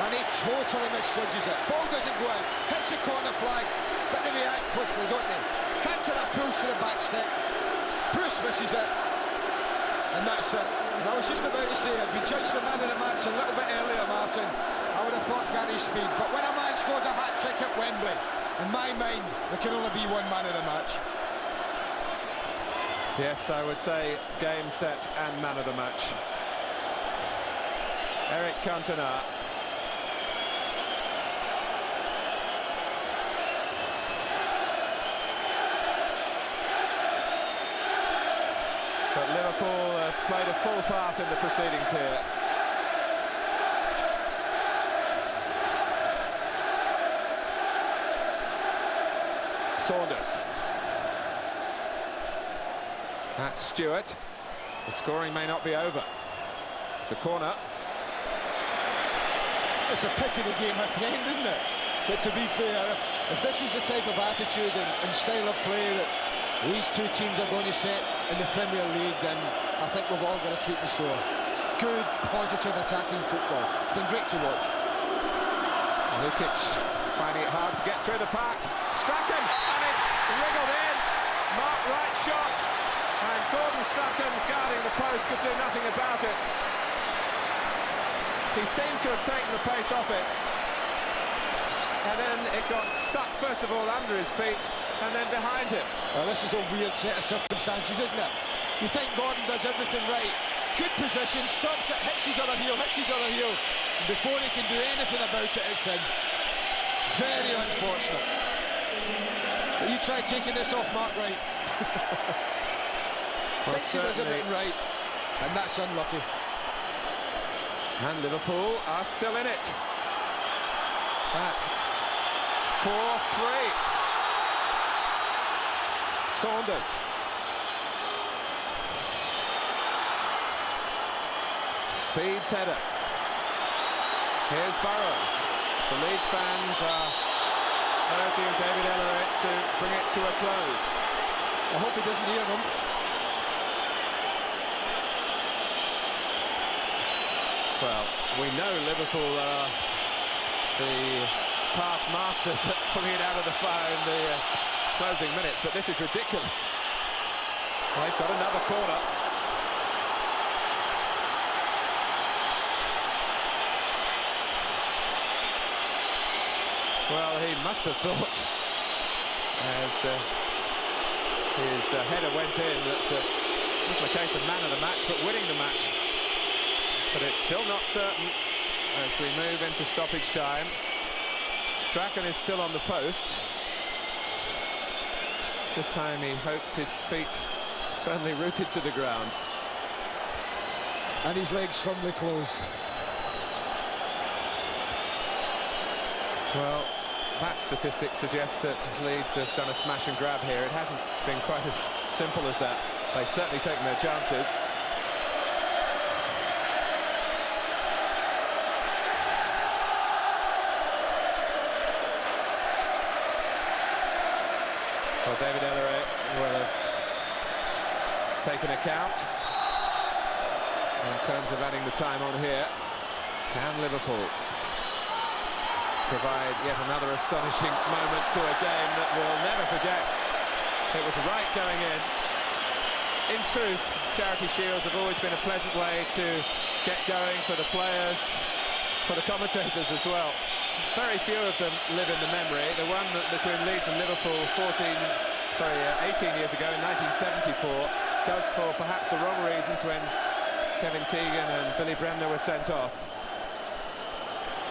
And he totally misjudges it. Ball doesn't go out, hits the corner flag, but they react quickly, don't they? Cantor pulls to the back stick. Bruce misses it. And that's it. And I was just about to say, I'd be judged the man of the match a little bit earlier, Martin. I would have thought Gary Speed. But when a man scores a hat-trick at Wembley, in my mind, there can only be one man of the match. Yes, I would say game, set and man of the match. Eric Cantona. But Liverpool have played a full part in the proceedings here. Saunders. That's Stewart. The scoring may not be over. It's a corner. It's a pity the game has to end, isn't it? But to be fair, if this is the type of attitude and style of play that these 2 teams are going to set in the Premier League, then I think we've all got a treat in store. Good, positive attacking football. It's been great to watch. Lukic finding it hard to get through the pack. Strachan, and it's wriggled in. Mark right shot. And Gordon Strachan, guarding the post, could do nothing about it. He seemed to have taken the pace off it. And then it got stuck, first of all, under his feet, and then behind him. Well, this is a weird set of circumstances, isn't it? You think Gordon does everything right. Good position, stops it, hits his other heel, and before he can do anything about it, it's in. Very unfortunate. But you try taking this off Mark Wright. Well, thinks he does everything right, and that's unlucky. And Liverpool are still in it. At 4-3. Saunders. Speed's header. Here's Burrows. The Leeds fans are urging David Ellery to bring it to a close. I hope he doesn't hear them. Well, we know Liverpool are the past masters at pulling it out of the fire in the closing minutes, but this is ridiculous. They've got another corner. Well, he must have thought, as his header went in, that it wasn't a case of man of the match, but winning the match. But it's still not certain as we move into stoppage time. Strachan is still on the post. This time he hopes his feet firmly rooted to the ground. And his legs firmly closed. Well, that statistic suggests that Leeds have done a smash and grab here. It hasn't been quite as simple as that. They've certainly taken their chances. Well, David Ellery will have taken account in terms of adding the time on here. Can Liverpool provide yet another astonishing moment to a game that we'll never forget? It was right going in. In truth, Charity Shields have always been a pleasant way to get going for the players, for the commentators as well. Very few of them live in the memory. The one between Leeds and Liverpool 18 years ago in 1974 does, for perhaps the wrong reasons, when Kevin Keegan and Billy Bremner were sent off.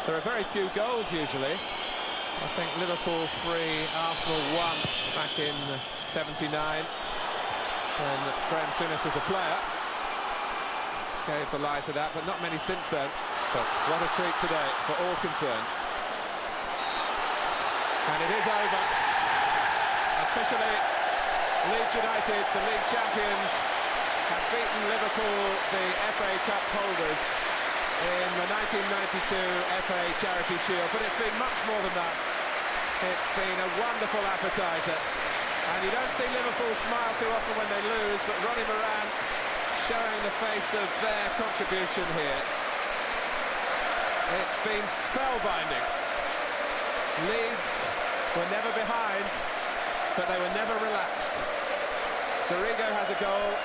There are very few goals usually. I think Liverpool 3, Arsenal 1 back in '79 when Graham Souness was a player. Gave the lie to that, but not many since then. But what a treat today for all concerned. And it is over. Officially, Leeds United, the league champions, have beaten Liverpool. Liverpool the FA Cup holders in the 1992 FA Charity Shield, but it's been much more than that. It's been a wonderful appetizer, and you don't see Liverpool smile too often when they lose, but Ronnie Moran showing the face of their contribution here. It's been spellbinding. Leeds were never behind, but they were never relaxed. Dorigo has a goal,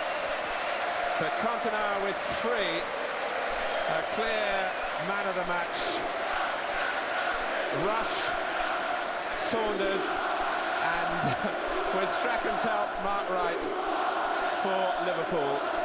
but Cantona with 3, a clear man of the match. Rush, Saunders, and with Strachan's help, Mark Wright for Liverpool.